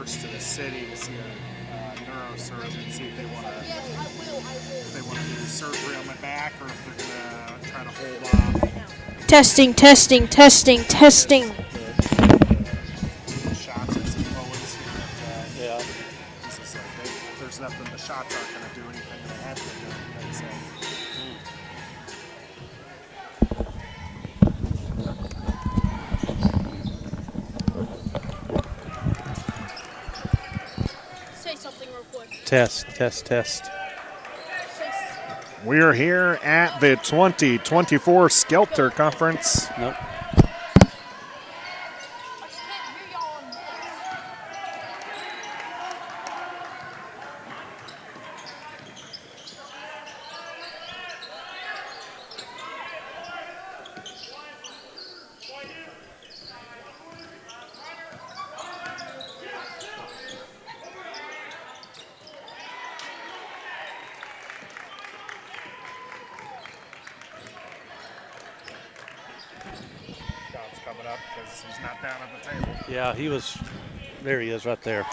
first to the city to see a neurosurgeon, see if they want to do surgery on my back or if they're going to try to hold off. Testing, testing, testing, testing. Shots at some Owens here. Yeah. It's just like there's nothing. The shots aren't going to do anything they have to do. They say. Say something real quick. Test, test, test. We're here at the 2024 Skelter Conference. Nope. Coming up because he's not down at the table. Yeah, he was. There he is right there.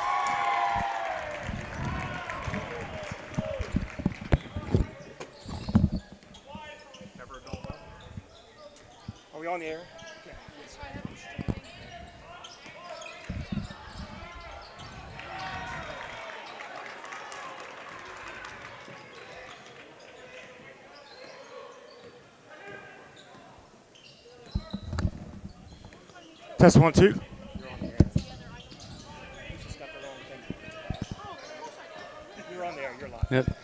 Are we on the air? Test 1, 2. You're on there. You're live. Yep.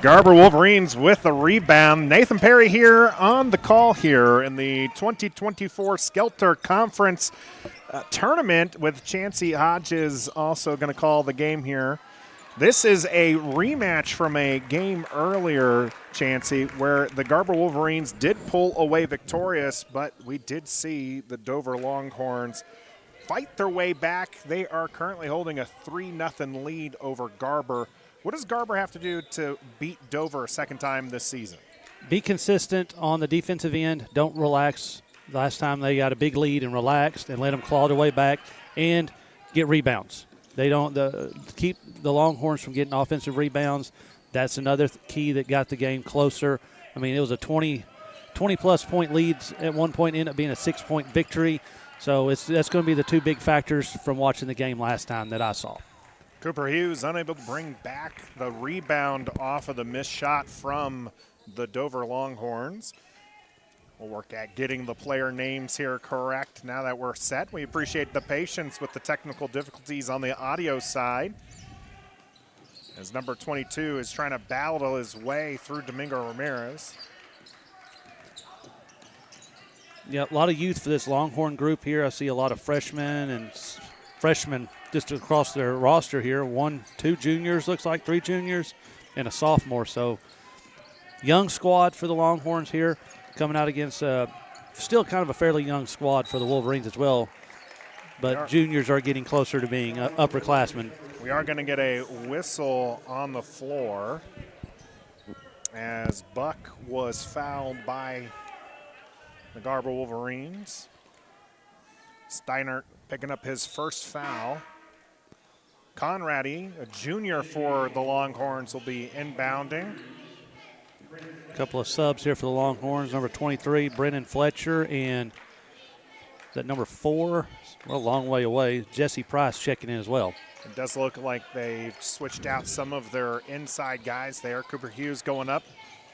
Garber Wolverines with the rebound. Nathan Perry here on the call here in the 2024 Skelter Conference tournament with Chancey Hodges also going to call the game here. This is a rematch from a game earlier, Chancey, where the Garber Wolverines did pull away victorious, but we did see the Dover Longhorns fight their way back. They are currently holding a 3-0 lead over Garber. What does Garber have to do to beat Dover a second time this season? Be consistent on the defensive end. Don't relax. Last time they got a big lead and relaxed and let them claw their way back and get rebounds. They don't keep the Longhorns from getting offensive rebounds. That's another key that got the game closer. I mean, it was a 20-plus point lead at one point, ended up being a 6-point victory. So that's going to be the two big factors from watching the game last time that I saw. Cooper Hughes unable to bring back the rebound off of the missed shot from the Dover Longhorns. We'll work at getting the player names here correct now that we're set. We appreciate the patience with the technical difficulties on the audio side, as number 22 is trying to battle his way through Domingo Ramirez. Yeah, a lot of youth for this Longhorn group here. I see a lot of freshmen just across their roster here. 2 juniors, looks like 3 juniors, and a sophomore. So young squad for the Longhorns here, coming out against still kind of a fairly young squad for the Wolverines as well. But juniors are getting closer to being upperclassmen. We are going to get a whistle on the floor as Buck was fouled by the Garber Wolverines. Steiner picking up his first foul. Conrady, a junior for the Longhorns, will be inbounding. A couple of subs here for the Longhorns. Number 23, Brennan Fletcher, and that number 4, well, a long way away, Jesse Price checking in as well. It does look like they've switched out some of their inside guys there. Cooper Hughes going up.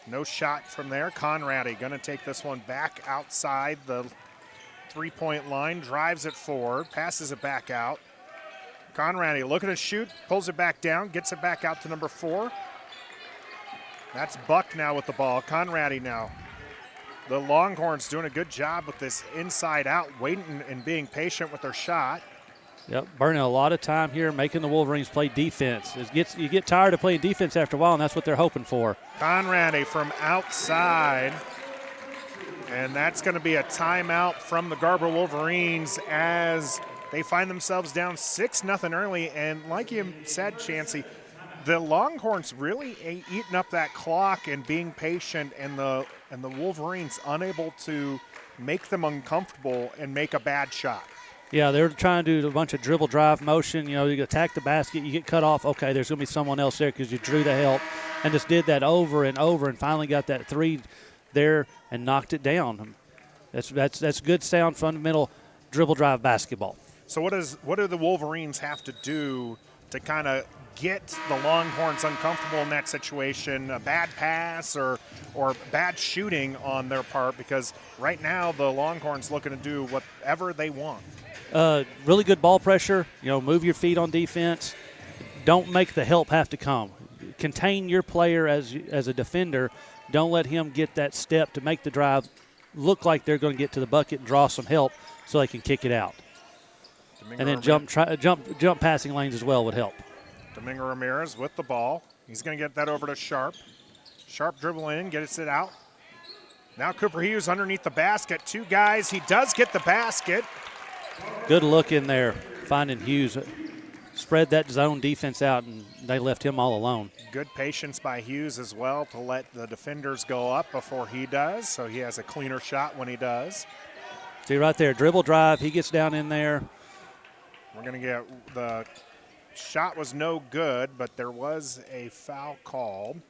No shot from there. Conrady going to take this one back outside the three-point line, drives it forward, passes it back out. Conrady looking to shoot, pulls it back down, gets it back out to number 4. That's Buck now with the ball. Conrady now. The Longhorns doing a good job with this inside out, waiting and being patient with their shot. Yep, burning a lot of time here, making the Wolverines play defense. You get tired of playing defense after a while, and that's what they're hoping for. Conrady from outside. And that's going to be a timeout from the Garber Wolverines as they find themselves down 6-0 early. And like you said, Chancey, the Longhorns really eating up that clock and being patient, and the Wolverines unable to make them uncomfortable and make a bad shot. Yeah, they're trying to do a bunch of dribble drive motion. You know, you attack the basket, you get cut off. Okay, there's going to be someone else there because you drew the help, and just did that over and over, and finally got that three there and knocked it down. That's good, sound, fundamental dribble drive basketball. So what do the Wolverines have to do to kind of get the Longhorns uncomfortable in that situation? A bad pass or bad shooting on their part, because right now the Longhorns looking to do whatever they want. Really good ball pressure. You know, move your feet on defense. Don't make the help have to come. Contain your player as a defender. Don't let him get that step to make the drive look like they're going to get to the bucket and draw some help so they can kick it out. And then jump passing lanes as well would help. Domingo Ramirez with the ball. He's going to get that over to Sharp. Sharp dribble in, gets it out. Now Cooper Hughes underneath the basket. Two guys. He does get the basket. Good look in there, finding Hughes. Spread that zone defense out, and they left him all alone. Good patience by Hughes as well to let the defenders go up before he does, so he has a cleaner shot when he does. See right there, dribble drive. He gets down in there. We're going to get the shot was no good, but there was a foul called.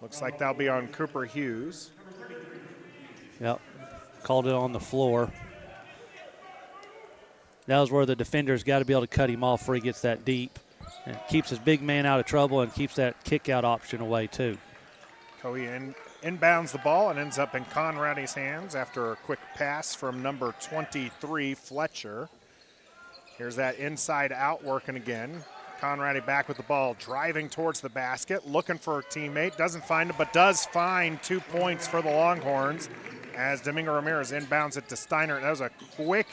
Looks like that'll be on Cooper Hughes. Yep, called it on the floor. That was where the defender's got to be able to cut him off before he gets that deep. And keeps his big man out of trouble and keeps that kick-out option away, too. Coe inbounds the ball and ends up in Conrady's hands after a quick pass from number 23, Fletcher. Here's that inside-out working again. Conrady back with the ball, driving towards the basket, looking for a teammate. Doesn't find him, but does find 2 points for the Longhorns as Domingo Ramirez inbounds it to Steiner. That was a quick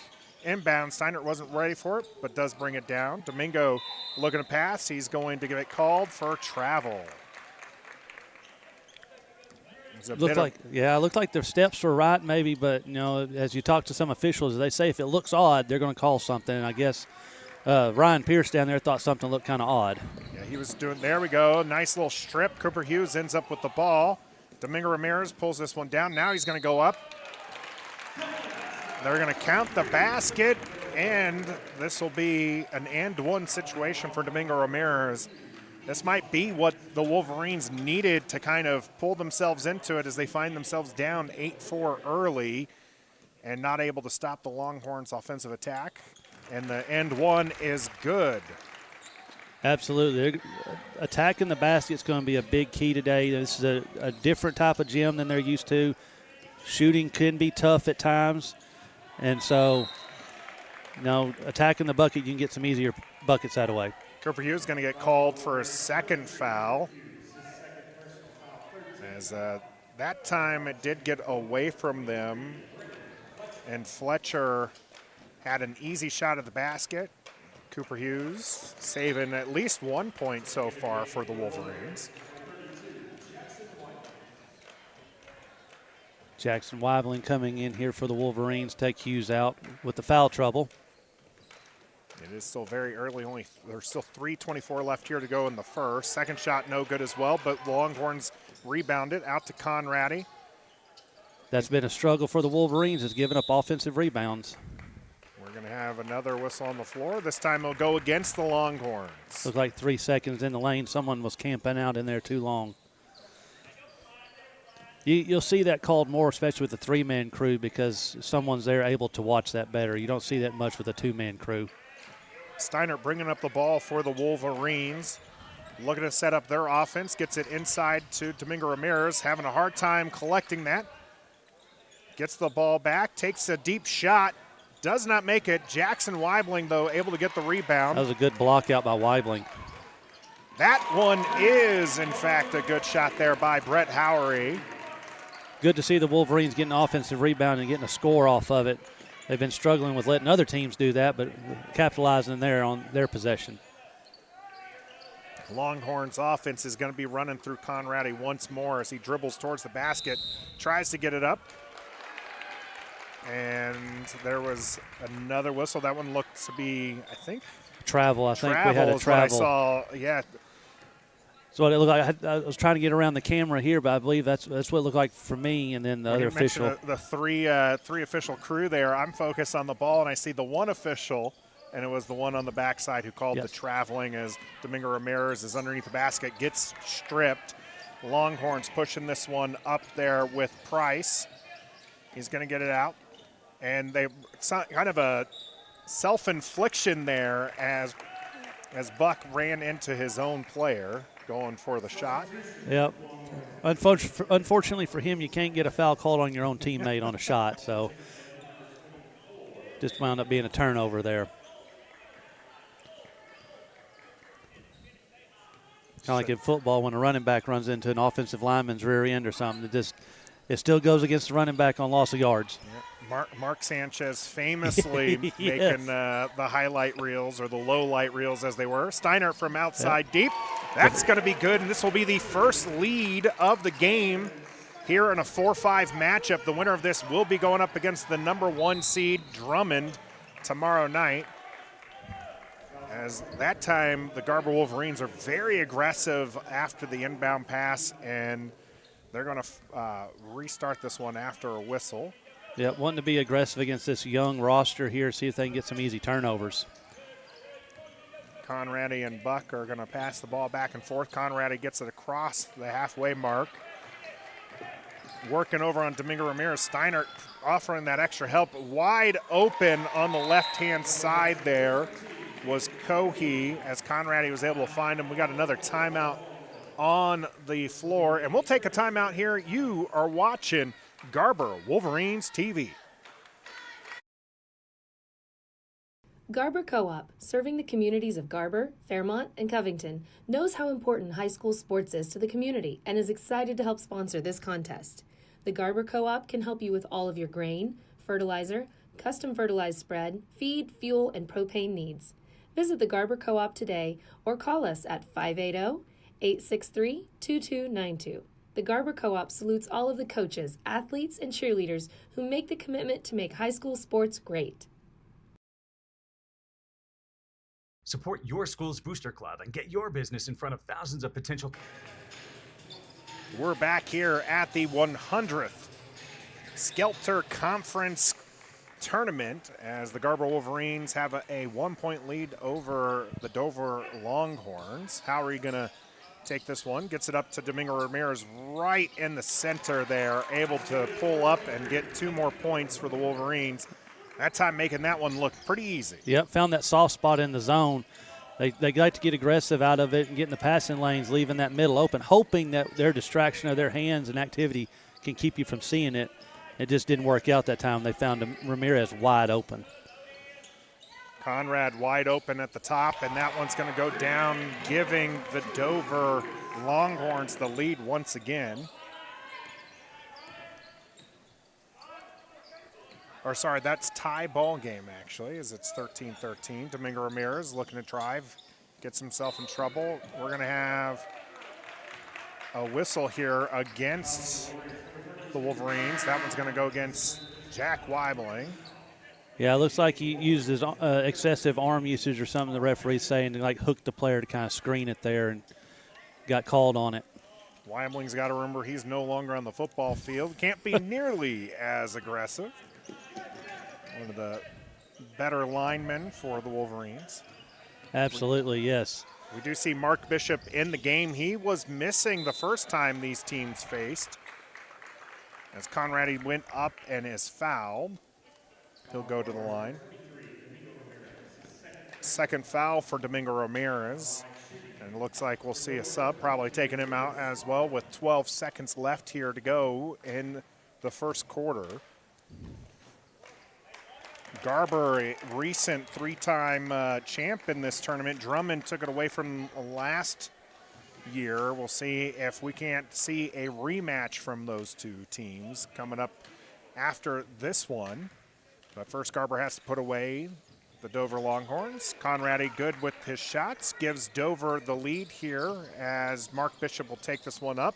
inbound. Steiner wasn't ready for it, but does bring it down. Domingo looking to pass. He's going to get it called for travel. It looked like their steps were right maybe, but, you know, as you talk to some officials, they say if it looks odd, they're going to call something. And I guess Ryan Pierce down there thought something looked kind of odd. Yeah, he was doing – there we go. Nice little strip. Cooper Hughes ends up with the ball. Domingo Ramirez pulls this one down. Now he's going to go up. They're going to count the basket, and this will be an and-one situation for Domingo Ramirez. This might be what the Wolverines needed to kind of pull themselves into it as they find themselves down 8-4 early and not able to stop the Longhorns' offensive attack. And the and-one is good. Absolutely. Attacking the basket is going to be a big key today. This is a different type of gym than they're used to. Shooting can be tough at times. And so, you know, attacking the bucket, you can get some easier buckets out of the way. Cooper Hughes is going to get called for a second foul. As that time it did get away from them. And Fletcher had an easy shot at the basket. Cooper Hughes saving at least 1 point so far for the Wolverines. Jackson Weibling coming in here for the Wolverines, take Hughes out with the foul trouble. It is still very early. There's still 3:24 left here to go in the first. Second shot no good as well, but the Longhorns rebounded out to Conrady. That's been a struggle for the Wolverines, is giving up offensive rebounds. We're going to have another whistle on the floor. This time it'll go against the Longhorns. Looks like 3 seconds in the lane. Someone was camping out in there too long. You'll see that called more, especially with the three-man crew, because someone's there able to watch that better. You don't see that much with a two-man crew. Steiner bringing up the ball for the Wolverines. Looking to set up their offense. Gets it inside to Domingo Ramirez. Having a hard time collecting that. Gets the ball back. Takes a deep shot. Does not make it. Jackson Weibling, though, able to get the rebound. That was a good block out by Weibling. That one is, in fact, a good shot there by Brett Howery. Good to see the Wolverines getting an offensive rebound and getting a score off of it. They've been struggling with letting other teams do that, but capitalizing there on their possession. Longhorns offense is going to be running through Conrady once more as he dribbles towards the basket, tries to get it up. And there was another whistle. That one looked to be, I think, travel. I think we had a travel. I saw, yeah. So what it looked like. I was trying to get around the camera here, but I believe that's what it looked like for me. And then the other official. The three official crew there. I'm focused on the ball, and I see the one official, and it was the one on the backside who called the traveling as Domingo Ramirez is underneath the basket, gets stripped. Longhorns pushing this one up there with Price. He's going to get it out. And it's kind of a self-infliction there as Buck ran into his own player going for the shot. Yep. Unfortunately for him, you can't get a foul called on your own teammate on a shot. So just wound up being a turnover there. Kind of like in football when a running back runs into an offensive lineman's rear end or something. It still goes against the running back on loss of yards. Yep. Mark Sanchez famously making the highlight reels or the low light reels as they were. Steiner from outside deep. That's going to be good, and this will be the first lead of the game here in a 4-5 matchup. The winner of this will be going up against the number 1 seed Drummond tomorrow night. As that time, the Garber Wolverines are very aggressive after the inbound pass, and they're going to restart this one after a whistle. Yeah, wanting to be aggressive against this young roster here, see if they can get some easy turnovers. Conradi and Buck are going to pass the ball back and forth. Conradi gets it across the halfway mark. Working over on Domingo Ramirez. Steiner offering that extra help. Wide open on the left-hand side there was Cohee as Conradi was able to find him. We got another timeout on the floor, and we'll take a timeout here. You are watching Garber Wolverines TV. Garber Co-op, serving the communities of Garber, Fairmont, and Covington, knows how important high school sports is to the community and is excited to help sponsor this contest. The Garber Co-op can help you with all of your grain, fertilizer, custom fertilized spread, feed, fuel, and propane needs. Visit the Garber Co-op today or call us at 580-863-2292. The Garber Co-op salutes all of the coaches, athletes, and cheerleaders who make the commitment to make high school sports great. Support your school's booster club and get your business in front of thousands of potential. We're back here at the 100th Skelter Conference Tournament as the Garber Wolverines have a 1-point lead over the Dover Longhorns. How are you going to take this one? Gets it up to Domingo Ramirez right in the center there, able to pull up and get 2 more points for the Wolverines. That time making that one look pretty easy. Yep, found that soft spot in the zone. They like to get aggressive out of it and get in the passing lanes, leaving that middle open, hoping that their distraction of their hands and activity can keep you from seeing it. It just didn't work out that time. They found Ramirez wide open. Conrad wide open at the top, and that one's going to go down, giving the Dover Longhorns the lead once again. Or sorry, that's tie ball game actually, as it's 13-13. Domingo Ramirez looking to drive, gets himself in trouble. We're going to have a whistle here against the Wolverines. That one's going to go against Jack Weibling. Yeah, it looks like he used his excessive arm usage or something, the referee's saying, to like hook the player to kind of screen it there and got called on it. Weibling's got to remember he's no longer on the football field. Can't be nearly as aggressive. One of the better linemen for the Wolverines. Absolutely, yes. We do see Mark Bishop in the game. He was missing the first time these teams faced. As Conradi went up and is fouled, he'll go to the line. Second foul for Domingo Ramirez. And it looks like we'll see a sub, probably taking him out as well with 12 seconds left here to go in the first quarter. Garber, a recent 3-time champ in this tournament. Drummond took it away from last year. We'll see if we can't see a rematch from those two teams coming up after this one. But first, Garber has to put away the Dover Longhorns. Conradi good with his shots, gives Dover the lead here as Mark Bishop will take this one up.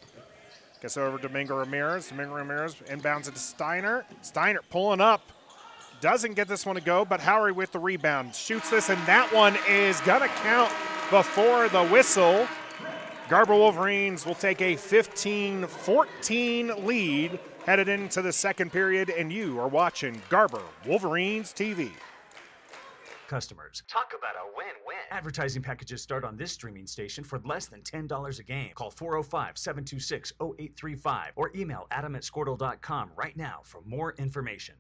Gets over Domingo Ramirez. Domingo Ramirez inbounds it to Steiner. Steiner pulling up. Doesn't get this one to go, but Howery with the rebound. Shoots this, and that one is going to count before the whistle. Garber Wolverines will take a 15-14 lead headed into the second period, and you are watching Garber Wolverines TV. Customers, talk about a win-win. Advertising packages start on this streaming station for less than $10 a game. Call 405-726-0835 or email adam@squirtle.com right now for more information.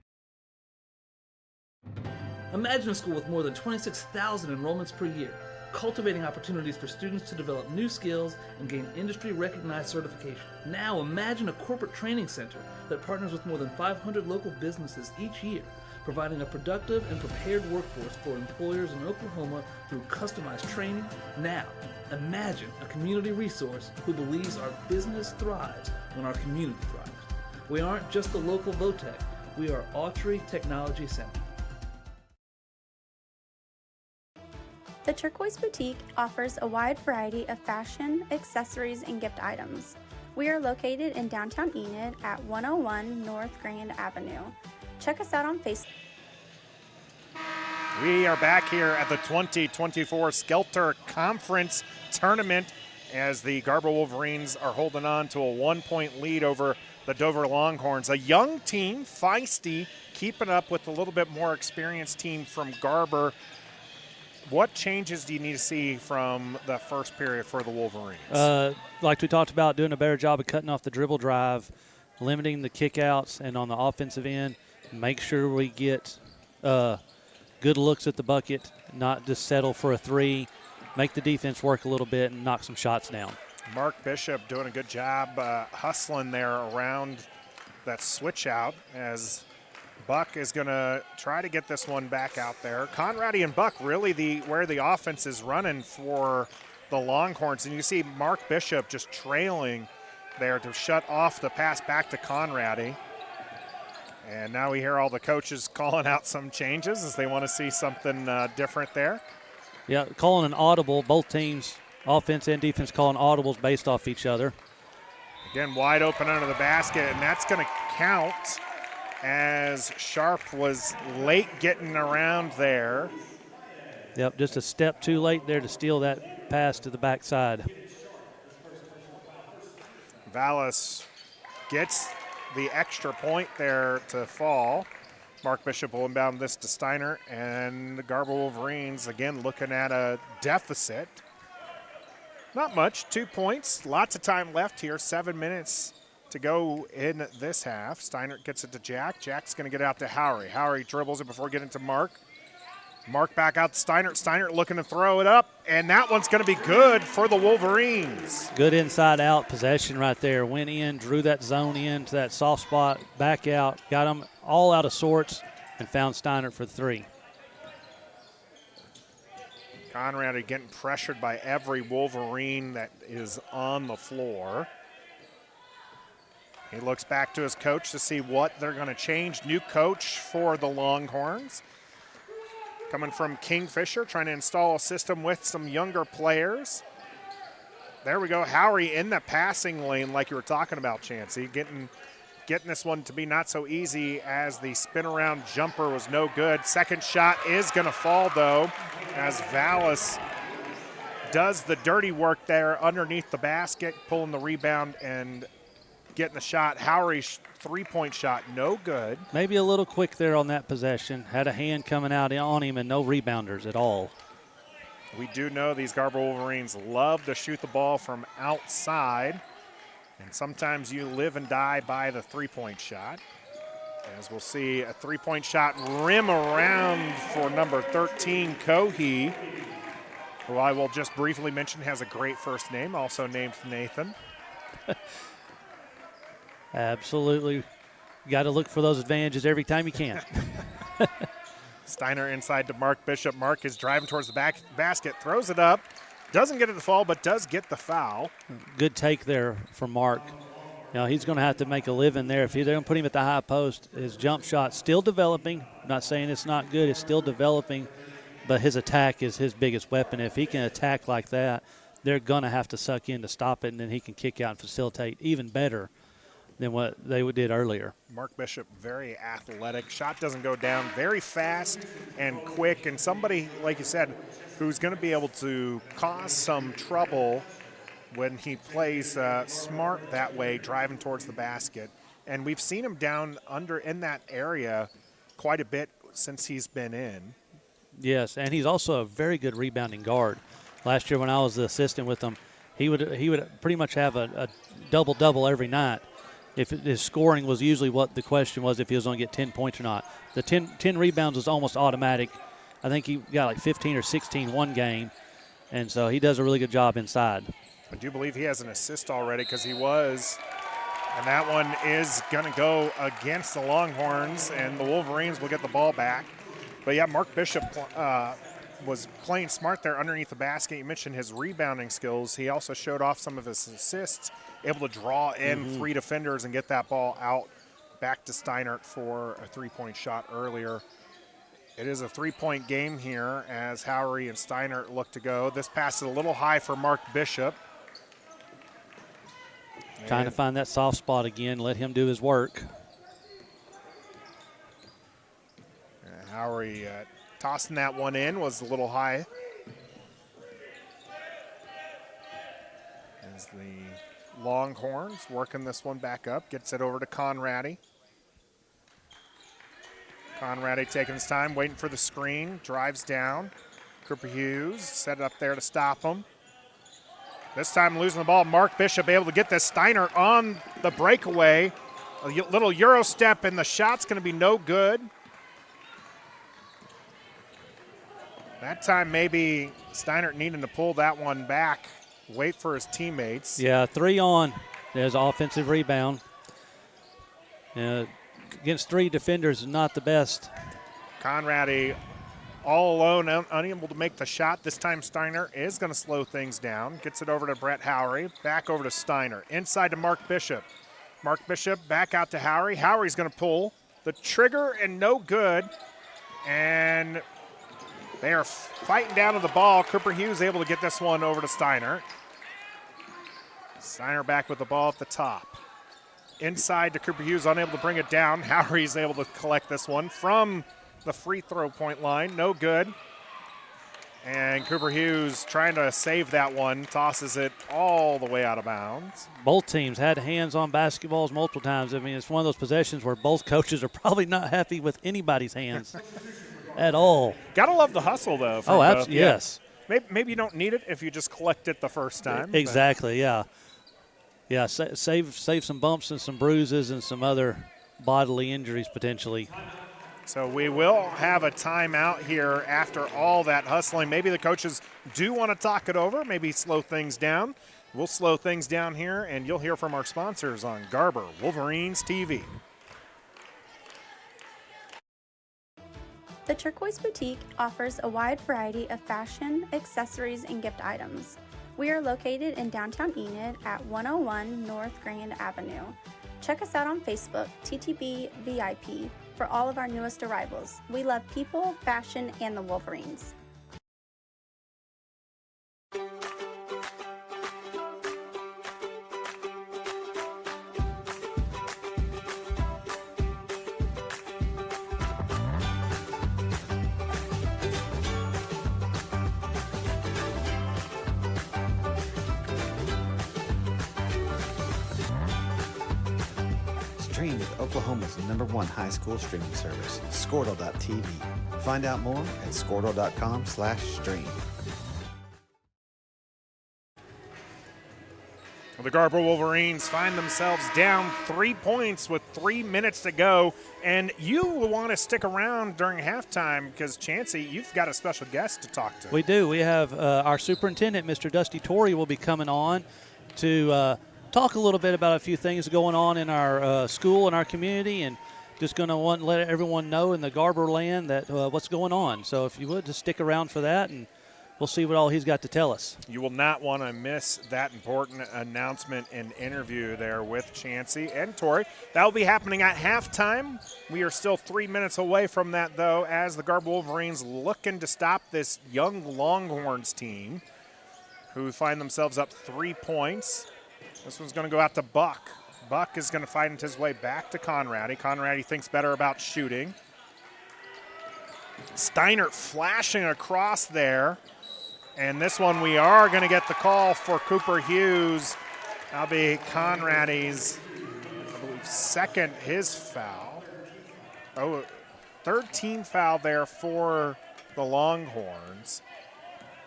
Imagine a school with more than 26,000 enrollments per year, cultivating opportunities for students to develop new skills and gain industry-recognized certification. Now imagine a corporate training center that partners with more than 500 local businesses each year, providing a productive and prepared workforce for employers in Oklahoma through customized training. Now, imagine a community resource who believes our business thrives when our community thrives. We aren't just the local VOTEC, we are Autry Technology Center. The Turquoise Boutique offers a wide variety of fashion, accessories, and gift items. We are located in downtown Enid at 101 North Grand Avenue. Check us out on Facebook. We are back here at the 2024 Skelter Conference Tournament as the Garber Wolverines are holding on to a 1-point lead over the Dover Longhorns. A young team, feisty, keeping up with a little bit more experienced team from Garber. What changes do you need to see from the first period for the Wolverines? Like we talked about, doing a better job of cutting off the dribble drive, limiting the kickouts, and on the offensive end, make sure we get good looks at the bucket, not just settle for a three, make the defense work a little bit and knock some shots down. Mark Bishop doing a good job hustling there around that switch out as Buck is going to try to get this one back out there. Conradi and Buck really where the offense is running for the Longhorns. And you see Mark Bishop just trailing there to shut off the pass back to Conradi. And now we hear all the coaches calling out some changes as they want to see something different there. Yeah, calling an audible. Both teams, offense and defense, calling audibles based off each other. Again, wide open under the basket, and that's going to count as Sharp was late getting around there. Yep, just a step too late there to steal that pass to the backside. Vallis gets the extra point there to fall. Mark Bishop will inbound this to Steiner, and the Garber Wolverines again looking at a deficit. Not much, 2 points, lots of time left here, 7 minutes to go in this half. Steiner gets it to Jack. Jack's going to get out to Howery. Howery dribbles it before getting to Mark. Mark back out to Steiner. Steiner looking to throw it up, and that one's going to be good for the Wolverines. Good inside-out possession right there. Went in, drew that zone in to that soft spot, back out, got them all out of sorts, and found Steiner for three. Conrad getting pressured by every Wolverine that is on the floor. He looks back to his coach to see what they're going to change. New coach for the Longhorns. Coming from Kingfisher, trying to install a system with some younger players. There we go. Howery in the passing lane like you were talking about, Chancey. Getting this one to be not so easy as the spin around jumper was no good. Second shot is going to fall, though, as Vallis does the dirty work there underneath the basket, pulling the rebound and getting the shot. Howery's three-point shot, no good. Maybe a little quick there on that possession. Had a hand coming out on him and no rebounders at all. We do know these Garber Wolverines love to shoot the ball from outside, and sometimes you live and die by the three-point shot. As we'll see a three-point shot rim around for number 13, Cohee, who I will just briefly mention has a great first name, also named Nathan. Absolutely. You got to look for those advantages every time you can. Steiner inside to Mark Bishop. Mark is driving towards the basket, throws it up, doesn't get it to fall, but does get the foul. Good take there from Mark. You know, he's going to have to make a living there. If they're going to put him at the high post, his jump shot still developing. I'm not saying it's not good. It's still developing, but his attack is his biggest weapon. If he can attack like that, they're going to have to suck in to stop it, and then he can kick out and facilitate even better than what they did earlier. Mark Bishop, very athletic. Shot doesn't go down. Very fast and quick. And somebody, like you said, who's going to be able to cause some trouble when he plays smart that way, driving towards the basket. And we've seen him down under in that area quite a bit since he's been in. Yes, and he's also a very good rebounding guard. Last year when I was the assistant with him, he would pretty much have a double-double every night. If his scoring was usually what the question was, if he was going to get 10 points or not. The 10 rebounds was almost automatic. I think he got like 15 or 16 one game, and so he does a really good job inside. I do believe he has an assist already because he was, and that one is going to go against the Longhorns, and the Wolverines will get the ball back. But, yeah, Mark Bishop was playing smart there underneath the basket. You mentioned his rebounding skills. He also showed off some of his assists, able to draw in three defenders and get that ball out back to Steinert for a three-point shot earlier. It is a three-point game here as Howery and Steinert look to go. This pass is a little high for Mark Bishop. Trying to find that soft spot again, let him do his work. Howery tossing that one in was a little high. As the Longhorns working this one back up, gets it over to Conradi. Conradi taking his time, waiting for the screen, drives down. Cooper Hughes set it up there to stop him. This time losing the ball, Mark Bishop able to get this. Steinert on the breakaway. A little Euro step, and the shot's going to be no good. That time maybe Steinert needing to pull that one back, wait for his teammates. Yeah, 3 on. There's offensive rebound. Against 3 defenders is not the best. Conradi all alone, unable to make the shot. This time Steinert is going to slow things down. Gets it over to Brett Howery. Back over to Steinert. Inside to Mark Bishop. Mark Bishop back out to Howery. Howery's going to pull the trigger and no good. And they are fighting down to the ball. Cooper Hughes able to get this one over to Steinert. Steinert back with the ball at the top. Inside to Cooper Hughes, unable to bring it down. Howery's able to collect this one from the free throw point line. No good. And Cooper Hughes trying to save that one, tosses it all the way out of bounds. Both teams had hands on basketballs multiple times. I mean, it's one of those possessions where both coaches are probably not happy with anybody's hands at all. Gotta love the hustle, though. Oh, absolutely, yes. Maybe you don't need it if you just collect it the first time. Exactly, yeah. Yeah, save some bumps and some bruises and some other bodily injuries potentially. So we will have a timeout here after all that hustling. Maybe the coaches do want to talk it over, maybe slow things down. We'll slow things down here, and you'll hear from our sponsors on Garber Wolverines TV. The Turquoise Boutique offers a wide variety of fashion, accessories, and gift items. We are located in downtown Enid at 101 North Grand Avenue. Check us out on Facebook, TTB VIP, for all of our newest arrivals. We love people, fashion, and the Wolverines. Stream with Oklahoma's #1 high school streaming service, Squirtle.tv. Find out more at squirtle.com/stream. The Garber Wolverines find themselves down 3 points with 3 minutes to go. And you will want to stick around during halftime because, Chancey, you've got a special guest to talk to. We do. We have our superintendent, Mr. Dusty Torrey, will be coming on to talk a little bit about a few things going on in our school and our community, and just going to want to let everyone know in the Garber land that what's going on. So if you would, just stick around for that, and we'll see what all he's got to tell us. You will not want to miss that important announcement and interview there with Chancey and Torrey. That will be happening at halftime. We are still 3 minutes away from that, though, as the Garber Wolverines looking to stop this young Longhorns team who find themselves up 3 points. This one's going to go out to Buck. Buck is going to find his way back to Conradi. Conradi thinks better about shooting. Steinert flashing across there. And this one we are going to get the call for Cooper Hughes. That'll be Conrady's, I believe, second, his foul. Oh, third team foul there for the Longhorns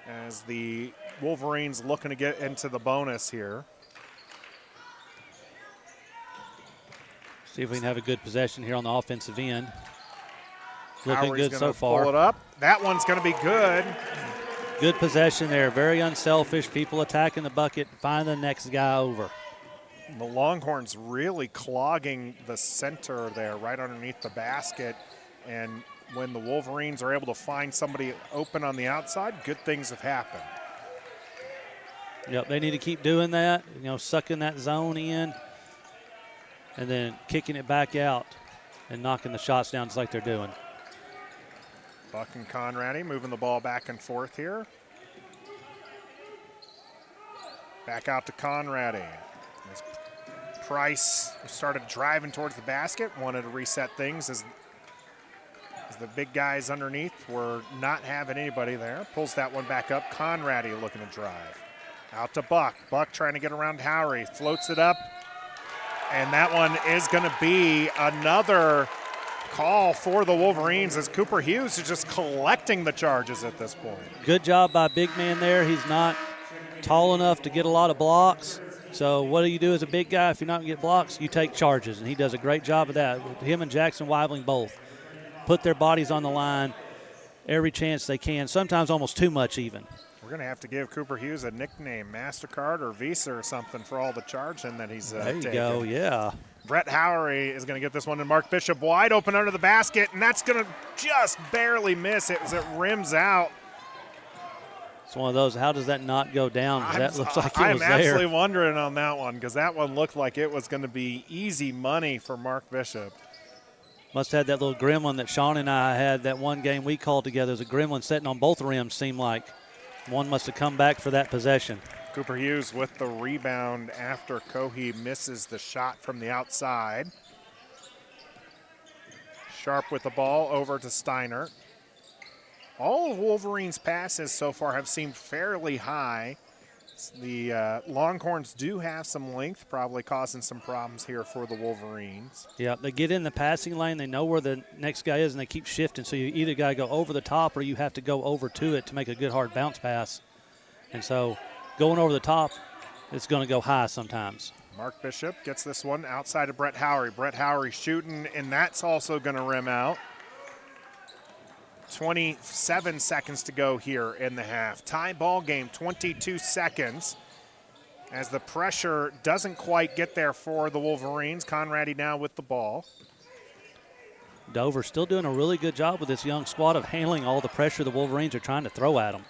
as the Wolverines looking to get into the bonus here. See if we can have a good possession here on the offensive end. Looking Howry's good gonna so far. pull it up. That one's going to be good. Good possession there. Very unselfish. People attacking the bucket. Find the next guy over. The Longhorns really clogging the center there right underneath the basket. And when the Wolverines are able to find somebody open on the outside, good things have happened. Yep, they need to keep doing that, sucking that zone in and then kicking it back out and knocking the shots down just like they're doing. Buck and Conrady moving the ball back and forth here. Back out to Conrady. As Price started driving towards the basket, wanted to reset things as the big guys underneath were not having anybody there. Pulls that one back up. Conrady looking to drive. Out to Buck. Buck trying to get around Howry. Floats it up. And that one is going to be another call for the Wolverines as Cooper Hughes is just collecting the charges at this point. Good job by big man there. He's not tall enough to get a lot of blocks. So what do you do as a big guy if you're not going to get blocks? You take charges, and he does a great job of that. Him and Jackson Weibling both put their bodies on the line every chance they can, sometimes almost too much even. We're going to have to give Cooper Hughes a nickname, MasterCard or Visa or something for all the charging that he's There you taken. go, yeah. Brett Howry is going to get this one to Mark Bishop wide open under the basket, and that's going to just barely miss it as it rims out. It's one of those, how does that not go down? That looks like it was there. I'm absolutely wondering on that one because that one looked like it was going to be easy money for Mark Bishop. Must have had that little gremlin that Sean and I had that one game we called together. There's a gremlin sitting on both rims, seemed like. One must have come back for that possession. Cooper Hughes with the rebound after Cohey misses the shot from the outside. Sharp with the ball over to Steiner. All of Wolverines' passes so far have seemed fairly high. The Longhorns do have some length, probably causing some problems here for the Wolverines. Yeah, they get in the passing lane. They know where the next guy is, and they keep shifting. So you either got to go over the top or you have to go over to it to make a good hard bounce pass. And so going over the top, it's going to go high sometimes. Mark Bishop gets this one outside of Brett Howry. Brett Howry shooting, and that's also going to rim out. 27 seconds to go here in the half. Tie ball game, 22 seconds. As the pressure doesn't quite get there for the Wolverines. Conrady now with the ball. Dover still doing a really good job with this young squad of handling all the pressure the Wolverines are trying to throw at them.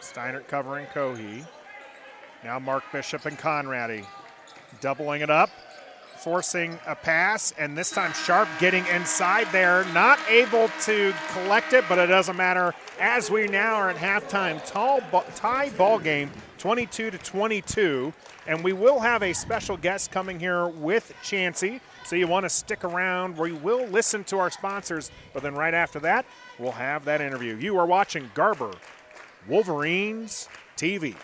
Steinert covering Cohey. Now Mark Bishop and Conrady doubling it up. Forcing a pass, and this time Sharp getting inside there, not able to collect it, but it doesn't matter as we now are at halftime. Tie ball game, 22-22, and we will have a special guest coming here with Chansey, so you want to stick around. We will listen to our sponsors, but then right after that, we'll have that interview. You are watching Garber Wolverines TV.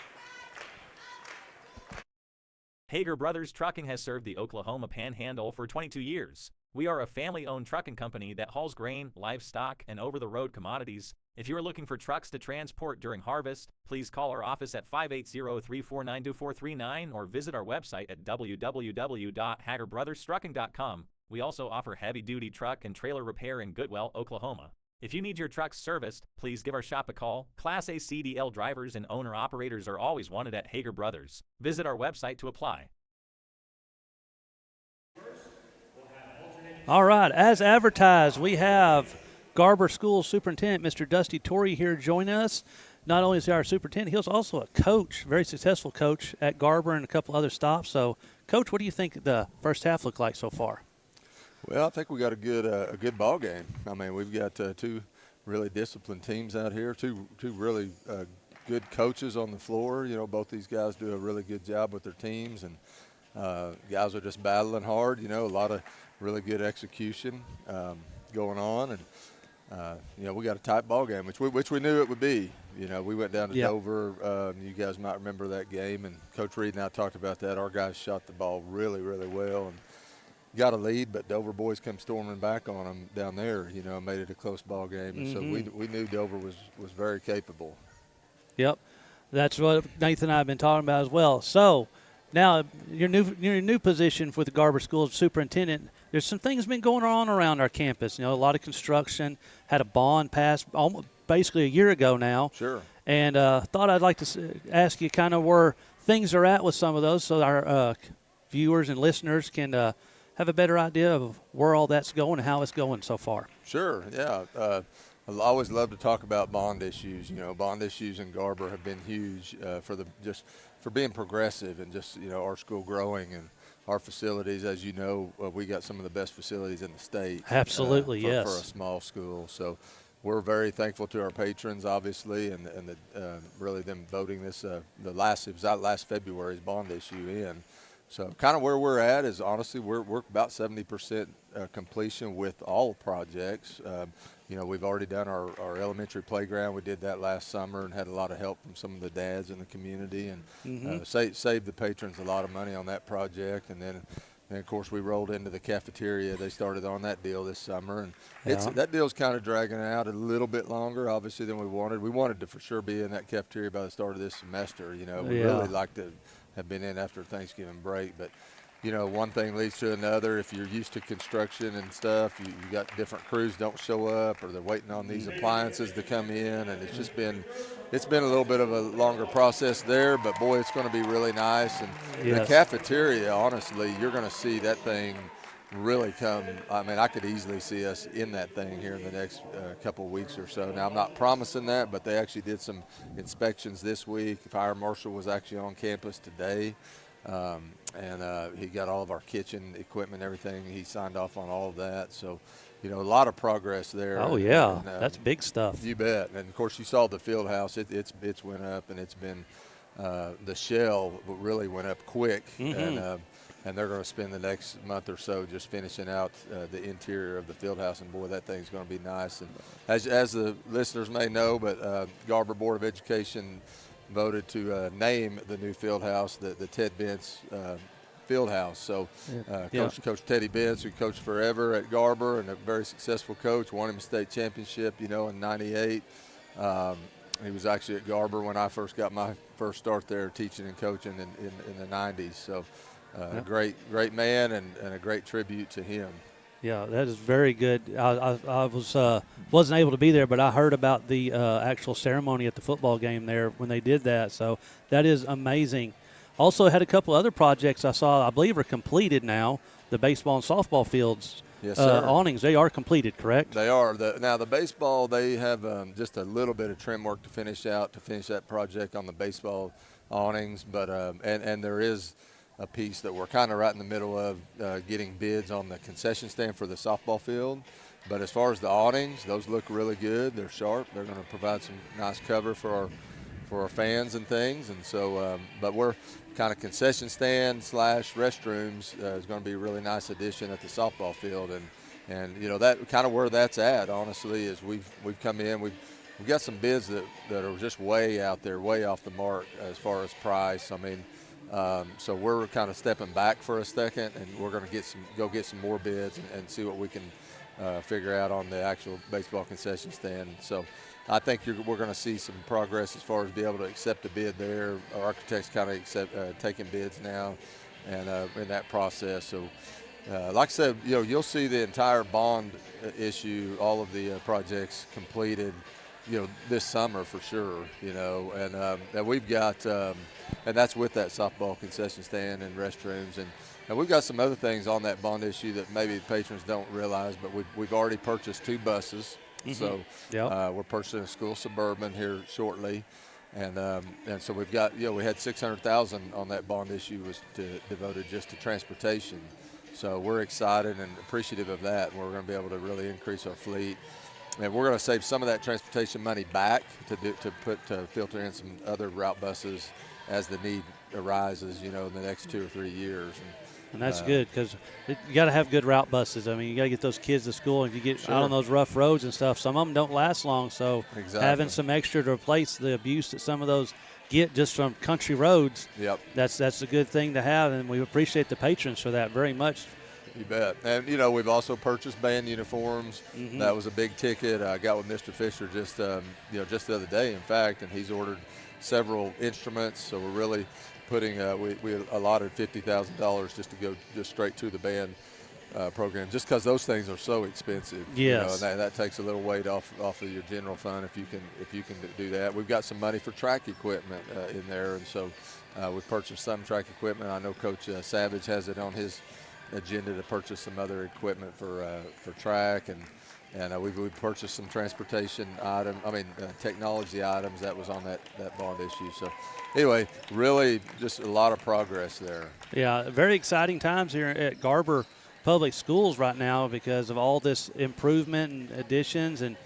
Hager Brothers Trucking has served the Oklahoma Panhandle for 22 years. We are a family-owned trucking company that hauls grain, livestock, and over-the-road commodities. If you are looking for trucks to transport during harvest, please call our office at 580-349-2439 or visit our website at www.hagerbrothers.trucking.com. We also offer heavy-duty truck and trailer repair in Goodwell, Oklahoma. If you need your truck serviced, please give our shop a call. Class A CDL drivers and owner-operators are always wanted at Hager Brothers. Visit our website to apply. All right, as advertised, we have Garber School Superintendent, Mr. Dusty Torrey, here joining us. Not only is he our superintendent, he's also a coach, very successful coach at Garber and a couple other stops. So, Coach, what do you think the first half looked like so far? Well, I think we got a good ball game. I mean, we've got two really disciplined teams out here, two really good coaches on the floor. You know, both these guys do a really good job with their teams, and guys are just battling hard. You know, a lot of really good execution going on, and we got a tight ball game, which we knew it would be. We went down to Yep. Dover. You guys might remember that game, and Coach Reed and I talked about that. Our guys shot the ball really, really well and got a lead, but Dover boys come storming back on them down there. Made it a close ball game, and so we knew Dover was very capable. Yep, that's what Nathan and I have been talking about as well. So now your new position with the Garber School Superintendent. There's some things been going on around our campus. A lot of construction. Had a bond passed almost basically a year ago now. Sure. And thought I'd like to ask you kind of where things are at with some of those, so our viewers and listeners can have a better idea of where all that's going and how it's going so far. Sure. Yeah. I always love to talk about bond issues. Bond issues in Garber have been huge for being progressive and just our school growing and our facilities. As you know, we got some of the best facilities in the state. Absolutely, yes. For a small school, so we're very thankful to our patrons, obviously, and really them voting this last February's bond issue in. So kind of where we're at is honestly we're about 70% completion with all projects. We've already done our elementary playground. We did that last summer and had a lot of help from some of the dads in the community and saved the patrons a lot of money on that project. And then of course we rolled into the cafeteria. They started on that deal this summer, and that deal's kind of dragging out a little bit longer, obviously, than we wanted. We wanted to for sure be in that cafeteria by the start of this semester. We really like to have been in after Thanksgiving break, but one thing leads to another. If you're used to construction and stuff, you got different crews don't show up, or they're waiting on these appliances to come in, and it's been a little bit of a longer process there, but boy, it's going to be really nice. And the cafeteria, honestly, you're going to see that thing really come. I mean, I could easily see us in that thing here in the next couple of weeks or so. Now, I'm not promising that, but they actually did some inspections this week. Fire marshal was actually on campus today, and he got all of our kitchen equipment, everything. He signed off on all of that. So, a lot of progress there. Oh, yeah. And, that's big stuff. You bet. And, of course, you saw the field house. It's went up, and it's been the shell really went up quick. And they're going to spend the next month or so just finishing out the interior of the field house. And, boy, that thing's going to be nice. And as the listeners may know, but Garber Board of Education voted to name the new field house the Ted Bentz field house. So Coach Teddy Bentz, who coached forever at Garber and a very successful coach, won him a state championship, in '98. He was actually at Garber when I first got my first start there teaching and coaching in the '90s. So great man and a great tribute to him. Yeah, that is very good. I wasn't able to be there, but I heard about the actual ceremony at the football game there when they did that. So that is amazing. Also had a couple other projects I saw, I believe, are completed now. The baseball and softball fields. Yes, sir. Awnings, they are completed, correct? They are. Now, the baseball, they have just a little bit of trim work to finish that project on the baseball awnings. But and there is a piece that we're kind of right in the middle of getting bids on the concession stand for the softball field. But as far as the awnings, those look really good. They're sharp. They're going to provide some nice cover for our fans and things. And so, but we're kind of concession stand / restrooms is going to be a really nice addition at the softball field. And that kind of where that's at, honestly, is we've come in. We've got some bids that are just way out there, way off the mark as far as price. I mean, so we're kind of stepping back for a second, and we're going to go get some more bids and see what we can figure out on the actual baseball concession stand. So I think we're going to see some progress as far as be able to accept a bid there. Our architects kind of taking bids now, and in that process. So, like I said, you'll see the entire bond issue, all of the projects completed, this summer for sure. And we've got, and that's with that softball concession stand and restrooms, and we've got some other things on that bond issue that maybe the patrons don't realize. But we've already purchased 2 buses. So we're purchasing a school Suburban here shortly, and so we've got we had $600,000 on that bond issue was devoted just to transportation. So we're excited and appreciative of that. We're going to be able to really increase our fleet, and we're going to save some of that transportation money back to filter in some other route buses as the need arises, in the next 2 or 3 years. And that's good because you got to have good route buses. I mean, you got to get those kids to school. If you get out on those rough roads and stuff, some of them don't last long. So having some extra to replace the abuse that some of those get just from country roads, that's a good thing to have, and we appreciate the patrons for that very much. You bet. And, we've also purchased band uniforms. That was a big ticket. I got with Mr. Fisher just the other day, in fact, and he's ordered several instruments. So we're really putting we allotted $50,000 just to go just straight to the band program, just because those things are so expensive. Yes. And that takes a little weight off of your general fund if you can do that. We've got some money for track equipment in there, and so we purchased some track equipment. I know Coach Savage has it on his agenda to purchase some other equipment for track, and we've purchased some transportation technology items that was on that bond issue. So anyway, really just a lot of progress there. Yeah, very exciting times here at Garber Public Schools right now because of all this improvement and additions, and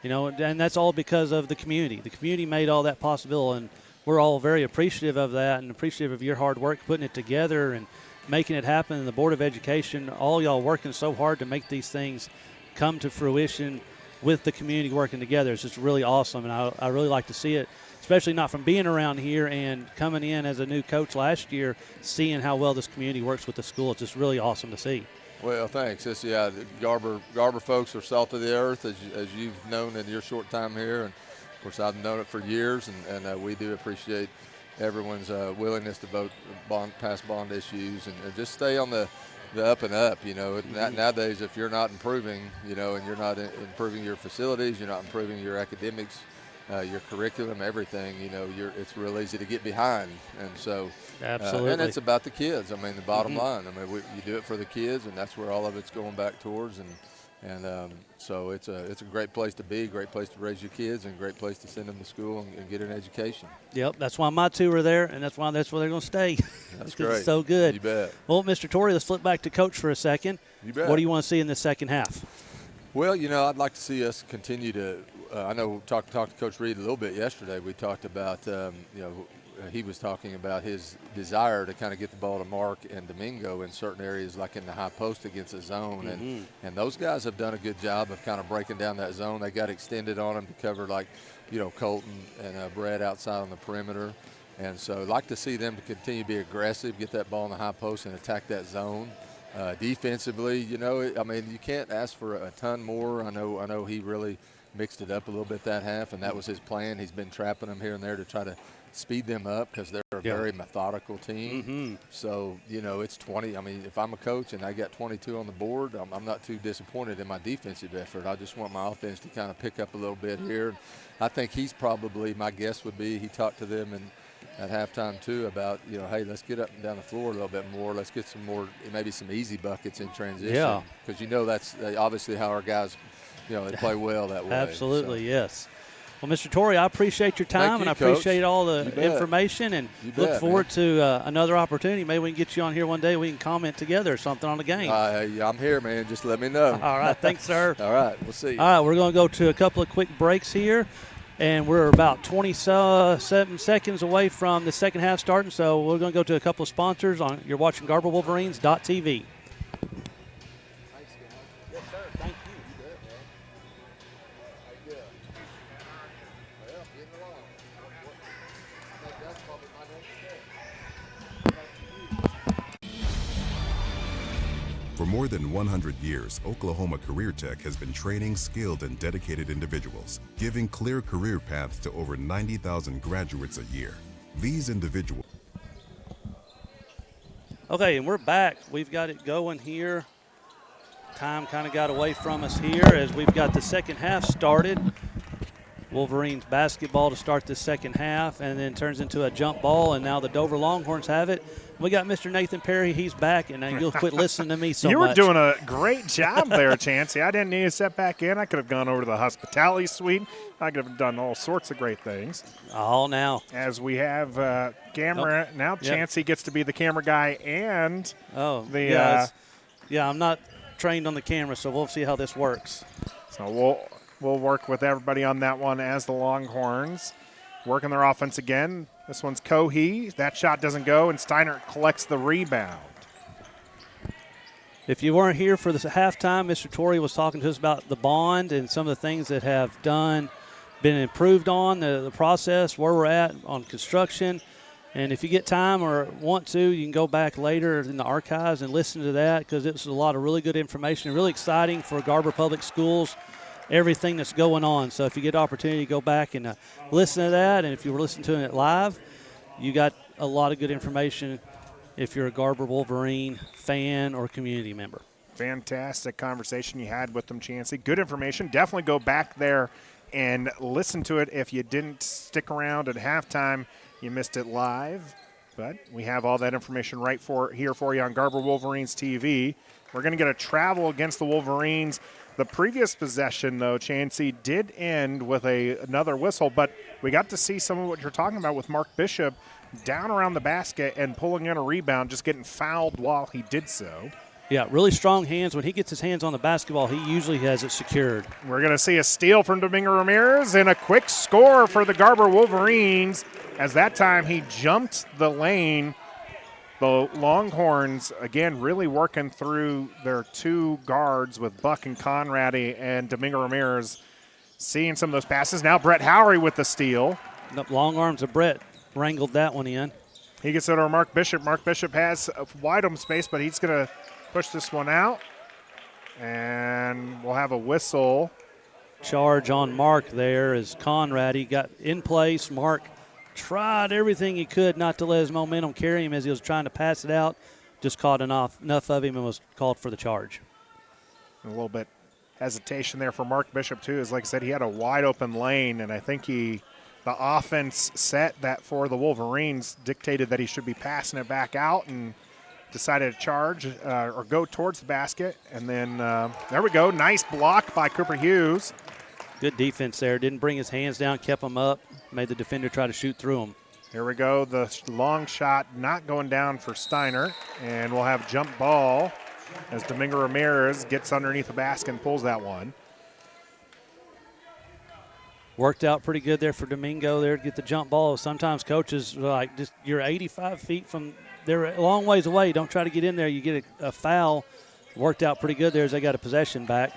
and that's all because of the community. The community made all that possible, and we're all very appreciative of that and appreciative of your hard work putting it together and making it happen. And the Board of Education, all y'all working so hard to make these things come to fruition with the community working together. It's just really awesome, and I really like to see it, especially not from being around here and coming in as a new coach last year, seeing how well this community works with the school. It's just really awesome to see. Well, thanks. The Garber folks are salt of the earth, as you've known in your short time here, and of course I've known it for years, and we do appreciate everyone's willingness to vote past bond issues and just stay on the up and up. Nowadays, if you're not improving, and you're not improving your facilities, you're not improving your academics, your curriculum, everything, it's real easy to get behind. And so, absolutely, and it's about the kids. I mean, the bottom line. I mean, you do it for the kids, and that's where all of it's going back towards. And so it's a great place to be, great place to raise your kids, and a great place to send them to school and get an education. Yep, that's why my two are there, and that's where they're going to stay. That's great. It's so good. You bet. Well, Mr. Torrey, let's flip back to Coach for a second. You bet. What do you want to see in the second half? Well, I'd like to see us continue to I know we talked to Coach Reed a little bit yesterday. We talked about, he was talking about his desire to kind of get the ball to Mark and Domingo in certain areas, like in the high post against the zone. And those guys have done a good job of kind of breaking down that zone. They got extended on them to cover, like, Colton and Brett outside on the perimeter. And so I'd like to see them to continue to be aggressive, get that ball in the high post and attack that zone. Defensively, you can't ask for a ton more. I know he really mixed it up a little bit that half, and that was his plan. He's been trapping them here and there to try to speed them up because they're a very methodical team. So, it's 20. I mean, if I'm a coach and I got 22 on the board, I'm not too disappointed in my defensive effort. I just want my offense to kind of pick up a little bit here. I think he's probably, my guess would be, he talked to them at halftime too about, hey, let's get up and down the floor a little bit more. Let's get some more, maybe some easy buckets in transition. Yeah. Because, that's obviously how our guys, they play well that way. Absolutely, yes. Well, Mr. Torrey, I appreciate your time, and I appreciate all the information, and look forward to another opportunity. Maybe we can get you on here one day. We can comment together or something on the game. I'm here, man. Just let me know. All right. Thanks, sir. All right. We'll see you. All right. We're going to go to a couple of quick breaks here, and we're about 27 seconds away from the second half starting, so we're going to go to a couple of sponsors. You're watching GarberWolverines.tv. For more than 100 years, Oklahoma Career Tech has been training skilled and dedicated individuals, giving clear career paths to over 90,000 graduates a year. These individuals. Okay, and we're back. We've got it going here. Time kind of got away from us here as we've got the second half started. Wolverines basketball to start the second half, and then turns into a jump ball, and now the Dover Longhorns have it. We got Mr. Nathan Perry. He's back, and you'll quit listening to me so much. You were doing a great job there, Chancey. I didn't need to step back in. I could have gone over to the hospitality suite. I could have done all sorts of great things. All now. As we have camera, now Chancey gets to be the camera guy and yeah, I'm not trained on the camera, so we'll see how this works. So we'll work with everybody on that one as the Longhorns working their offense again. This one's Cohee. That shot doesn't go, and Steiner collects the rebound. If you weren't here for the halftime, Mr. Torrey was talking to us about the bond and some of the things that have been improved on, the process, where we're at on construction. And if you get time or want to, you can go back later in the archives and listen to that, because it's a lot of really good information, really exciting for Garber Public Schools, everything that's going on. So if you get an opportunity to go back and listen to that, and if you were listening to it live, you got a lot of good information if you're a Garber Wolverine fan or community member. Fantastic conversation you had with them, Chancey. Good information. Definitely go back there and listen to it if you didn't stick around at halftime. You missed it live, but we have all that information right here for you on Garber Wolverines TV. We're going to get a travel against the Wolverines. The previous possession, though, Chancey, did end with another whistle, but we got to see some of what you're talking about with Mark Bishop down around the basket and pulling in a rebound, just getting fouled while he did so. Yeah, really strong hands. When he gets his hands on the basketball, he usually has it secured. We're going to see a steal from Domingo Ramirez and a quick score for the Garber Wolverines, as that time he jumped the lane. The Longhorns, again, really working through their two guards with Buck and Conrady, and Domingo Ramirez seeing some of those passes. Now Brett Howery with the steal. The long arms of Brett wrangled that one in. He gets it over Mark Bishop. Mark Bishop has wide open space, but he's going to push this one out. And we'll have a whistle. Charge on Mark there as Conrady got in place. Mark tried everything he could not to let his momentum carry him as he was trying to pass it out. Just caught enough of him and was called for the charge. A little bit hesitation there for Mark Bishop, too. As like I said, he had a wide open lane, and I think the offense set that for the Wolverines dictated that he should be passing it back out, and decided to charge or go towards the basket. And then there we go. Nice block by Cooper Hughes. Good defense there. Didn't bring his hands down, kept them up, made the defender try to shoot through them. Here we go. The long shot not going down for Steiner. And we'll have jump ball as Domingo Ramirez gets underneath the basket and pulls that one. Worked out pretty good there for Domingo there to get the jump ball. Sometimes coaches are like, just you're 85 feet from they're a long ways away. Don't try to get in there. You get a foul. Worked out pretty good there as they got a possession back.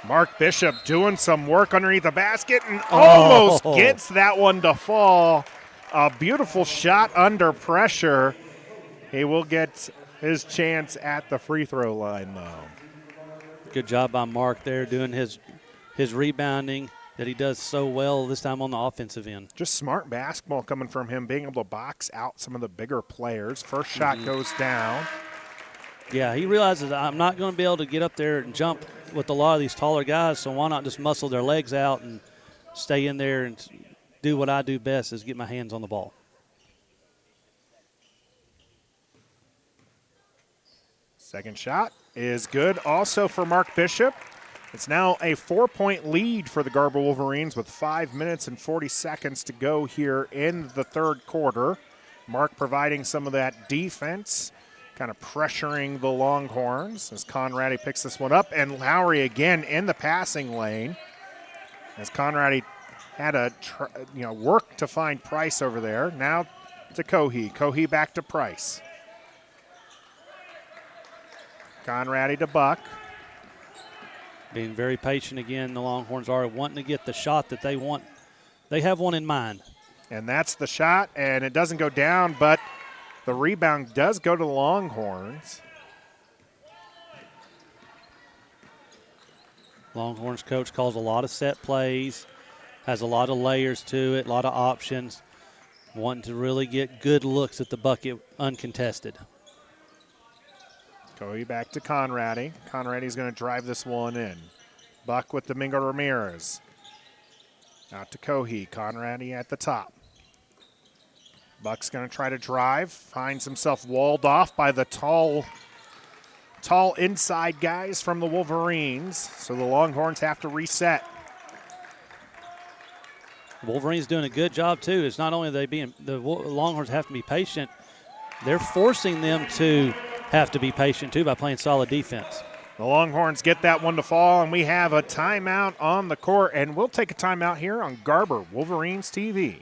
Mark Bishop doing some work underneath the basket and almost gets that one to fall. A beautiful shot under pressure. He will get his chance at the free throw line, though. Good job by Mark there doing his rebounding that he does so well this time on the offensive end. Just smart basketball coming from him, being able to box out some of the bigger players. First shot goes down. Yeah, he realizes I'm not going to be able to get up there and jump with a lot of these taller guys, so why not just muscle their legs out and stay in there and do what I do best, is get my hands on the ball. Second shot is good also for Mark Bishop. It's now a 4-point lead for the Garber Wolverines with 5 minutes and 40 seconds to go here in the third quarter. Mark providing some of that defense, kind of pressuring the Longhorns as Conrady picks this one up. And Lowry again in the passing lane as Conrady had a work to find Price over there. Now to Cohee. Cohee back to Price. Conrady to Buck. Being very patient again, the Longhorns are wanting to get the shot that they want. They have one in mind. And that's the shot, and it doesn't go down, but the rebound does go to the Longhorns. Longhorns coach calls a lot of set plays, has a lot of layers to it, a lot of options, wanting to really get good looks at the bucket uncontested. Cohee back to Conrady. Conrady's going to drive this one in. Buck with Domingo Ramirez. Out to Cohee. Conrady at the top. Buck's going to try to drive. Finds himself walled off by the tall inside guys from the Wolverines. So the Longhorns have to reset. Wolverines doing a good job too. It's not only the Longhorns have to be patient, they're forcing them to have to be patient too by playing solid defense. The Longhorns get that one to fall, and we have a timeout on the court, and we'll take a timeout here on Garber Wolverines TV.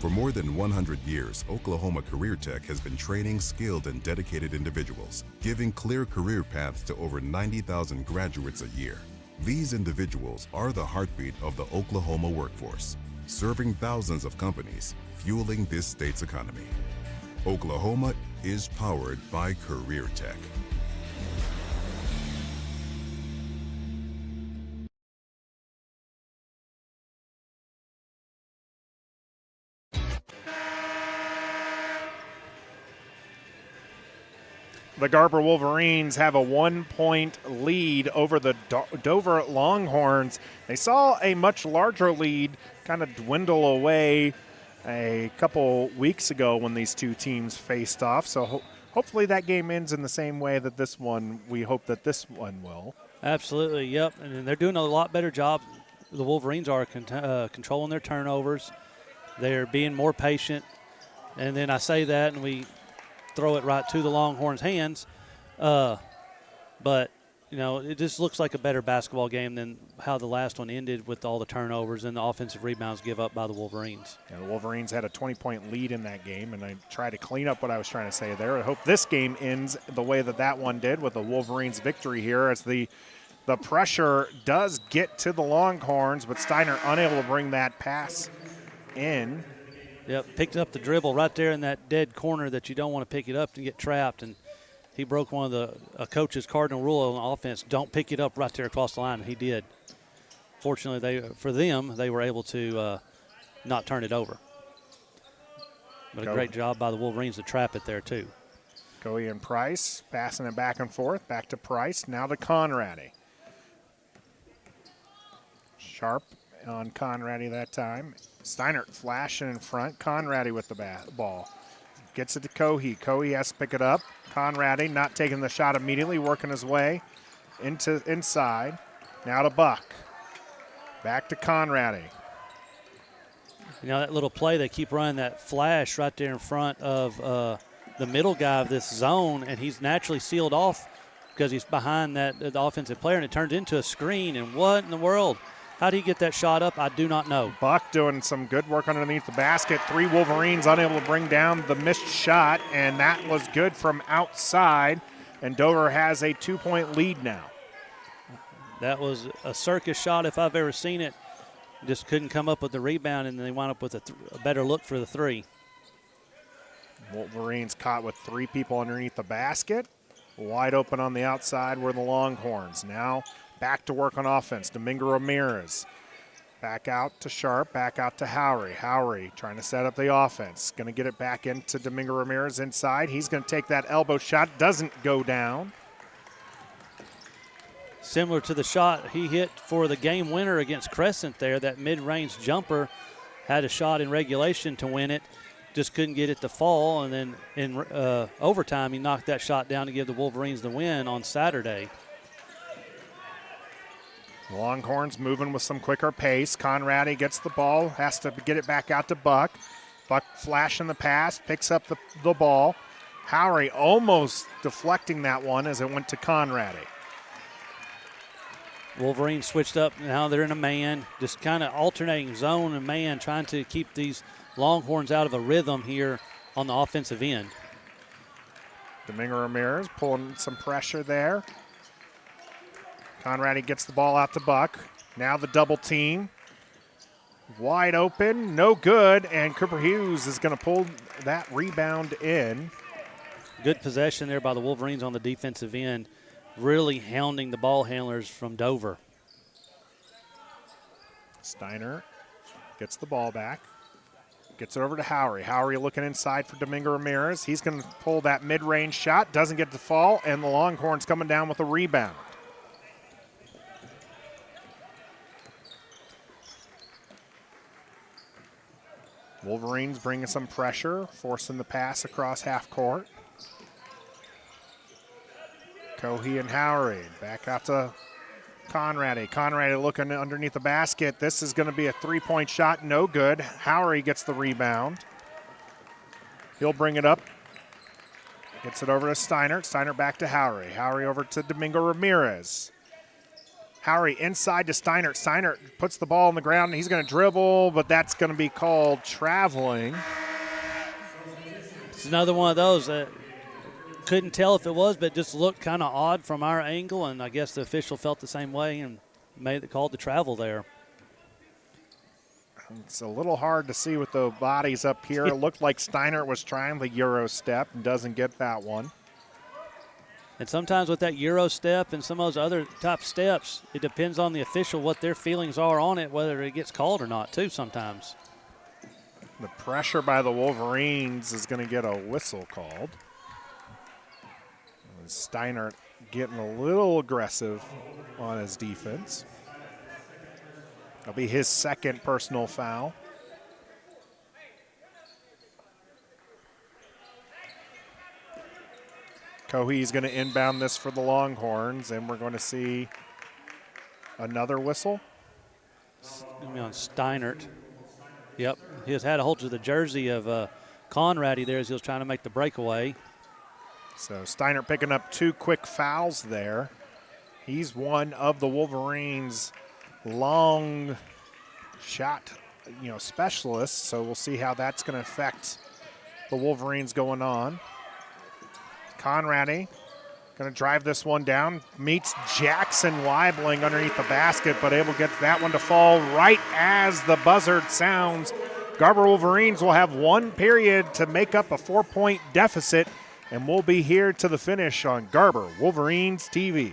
For more than 100 years, Oklahoma Career Tech has been training skilled and dedicated individuals, giving clear career paths to over 90,000 graduates a year. These individuals are the heartbeat of the Oklahoma workforce, serving thousands of companies, fueling this state's economy. Oklahoma is powered by Career Tech. The Garber Wolverines have a 1-point lead over the Dover Longhorns. They saw a much larger lead kind of dwindle away a couple weeks ago when these two teams faced off. So hopefully that game ends in the same way that this one, we hope that this one will. Absolutely, yep. And they're doing a lot better job. The Wolverines are controlling their turnovers. They're being more patient. And then I say that and we throw it right to the Longhorns' hands. But, you know, it just looks like a better basketball game than how the last one ended with all the turnovers and the offensive rebounds give up by the Wolverines. Yeah, the Wolverines had a 20-point lead in that game, and I tried to clean up what I was trying to say there. I hope this game ends the way that one did with the Wolverines' victory here as the pressure does get to the Longhorns, but Steiner unable to bring that pass in. Yep, picked up the dribble right there in that dead corner that you don't want to pick it up and get trapped. And he broke one of the coach's cardinal rule on offense: don't pick it up right there across the line. And he did. Fortunately, for them, they were able to not turn it over. But a great job by the Wolverines to trap it there too. Coey and Price passing it back and forth, back to Price, now to Conradi. Sharp on Conradi that time. Steiner flashing in front. Conradi with the ball. Gets it to Cohey. Cohey has to pick it up. Conradi not taking the shot immediately, working his way inside. Now to Buck. Back to Conradi. You know, that little play, they keep running that flash right there in front of the middle guy of this zone, and he's naturally sealed off because he's behind the offensive player, and it turns into a screen. And what in the world? How did he get that shot up? I do not know. Buck doing some good work underneath the basket. 3 Wolverines unable to bring down the missed shot, and that was good from outside. And Dover has a 2-point lead now. That was a circus shot if I've ever seen it. Just couldn't come up with the rebound, and they wound up with a better look for the 3. Wolverines caught with 3 people underneath the basket. Wide open on the outside were the Longhorns. Now back to work on offense. Domingo Ramirez. Back out to Sharp, back out to Howry. Howry trying to set up the offense. Going to get it back into Domingo Ramirez inside. He's going to take that elbow shot. Doesn't go down. Similar to the shot he hit for the game winner against Crescent there, that mid-range jumper. Had a shot in regulation to win it. Just couldn't get it to fall. And then in overtime, he knocked that shot down to give the Wolverines the win on Saturday. Longhorns moving with some quicker pace. Conradi gets the ball, has to get it back out to Buck. Buck flashing the pass, picks up the ball. Howry almost deflecting that one as it went to Conradi. Wolverines switched up. Now they're in a man, just kind of alternating zone and man, trying to keep these Longhorns out of a rhythm here on the offensive end. Domingo Ramirez pulling some pressure there. Conradi gets the ball out to Buck. Now the double team. Wide open, no good, and Cooper Hughes is going to pull that rebound in. Good possession there by the Wolverines on the defensive end, really hounding the ball handlers from Dover. Steiner gets the ball back. Gets it over to Howry. Howry looking inside for Domingo Ramirez. He's going to pull that mid-range shot. Doesn't get the fall, and the Longhorns coming down with a rebound. Wolverines bringing some pressure, forcing the pass across half court. Cohey and Howry back out to Conradi. Conradi looking underneath the basket. This is going to be a 3-point shot, no good. Howry gets the rebound. He'll bring it up. Gets it over to Steiner. Steiner back to Howry. Howry over to Domingo Ramirez. Howery inside to Steinert. Steinert puts the ball on the ground, and he's going to dribble, but that's going to be called traveling. It's another one of those that couldn't tell if it was, but just looked kind of odd from our angle, and I guess the official felt the same way and called the travel there. It's a little hard to see with the bodies up here. It looked like Steinert was trying the Euro step and doesn't get that one. And sometimes with that Euro step and some of those other top steps, it depends on the official what their feelings are on it, whether it gets called or not, too, sometimes. The pressure by the Wolverines is going to get a whistle called. Steinert getting a little aggressive on his defense. That'll be his second personal foul. Cohey's going to inbound this for the Longhorns, and we're going to see another whistle. It's going to be on Steinert. Yep, he has had a hold of the jersey of Conrady there as he was trying to make the breakaway. So Steinert picking up 2 quick fouls there. He's one of the Wolverines' long shot, specialists. So we'll see how that's going to affect the Wolverines going on. Conrady going to drive this one down, meets Jackson Weibling underneath the basket, but able to get that one to fall right as the buzzer sounds. Garber Wolverines will have 1 period to make up a 4-point deficit, and we'll be here to the finish on Garber Wolverines TV.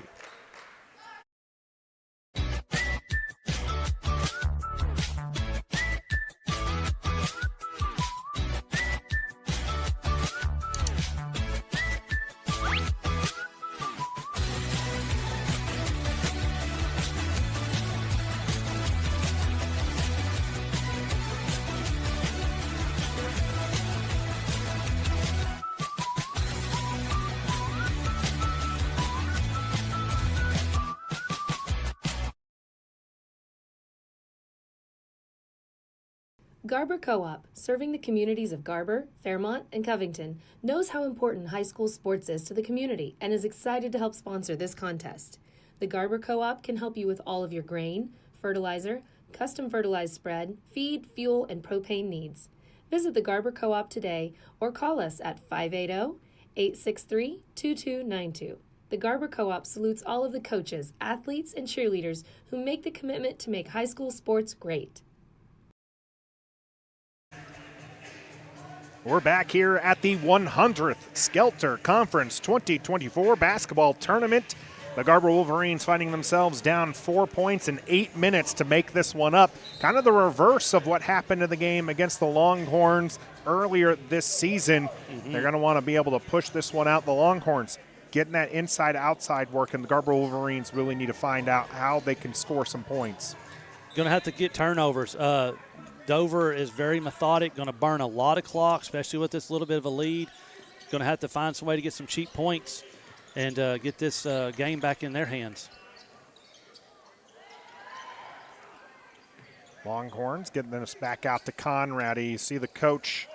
Garber Co-op, serving the communities of Garber, Fairmont, and Covington, knows how important high school sports is to the community and is excited to help sponsor this contest. The Garber Co-op can help you with all of your grain, fertilizer, custom fertilized spread, feed, fuel, and propane needs. Visit the Garber Co-op today or call us at 580-863-2292. The Garber Co-op salutes all of the coaches, athletes, and cheerleaders who make the commitment to make high school sports great. We're back here at the 100th Skelter Conference 2024 basketball tournament. The Garber Wolverines finding themselves down 4 points in 8 minutes to make this one up. Kind of the reverse of what happened in the game against the Longhorns earlier this season. They're going to want to be able to push this one out. The Longhorns getting that inside-outside work, and the Garber Wolverines really need to find out how they can score some points. Going to have to get turnovers. Dover is very methodic, going to burn a lot of clock, especially with this little bit of a lead. Going to have to find some way to get some cheap points and get this game back in their hands. Longhorns getting us back out to Conrady. You see the coach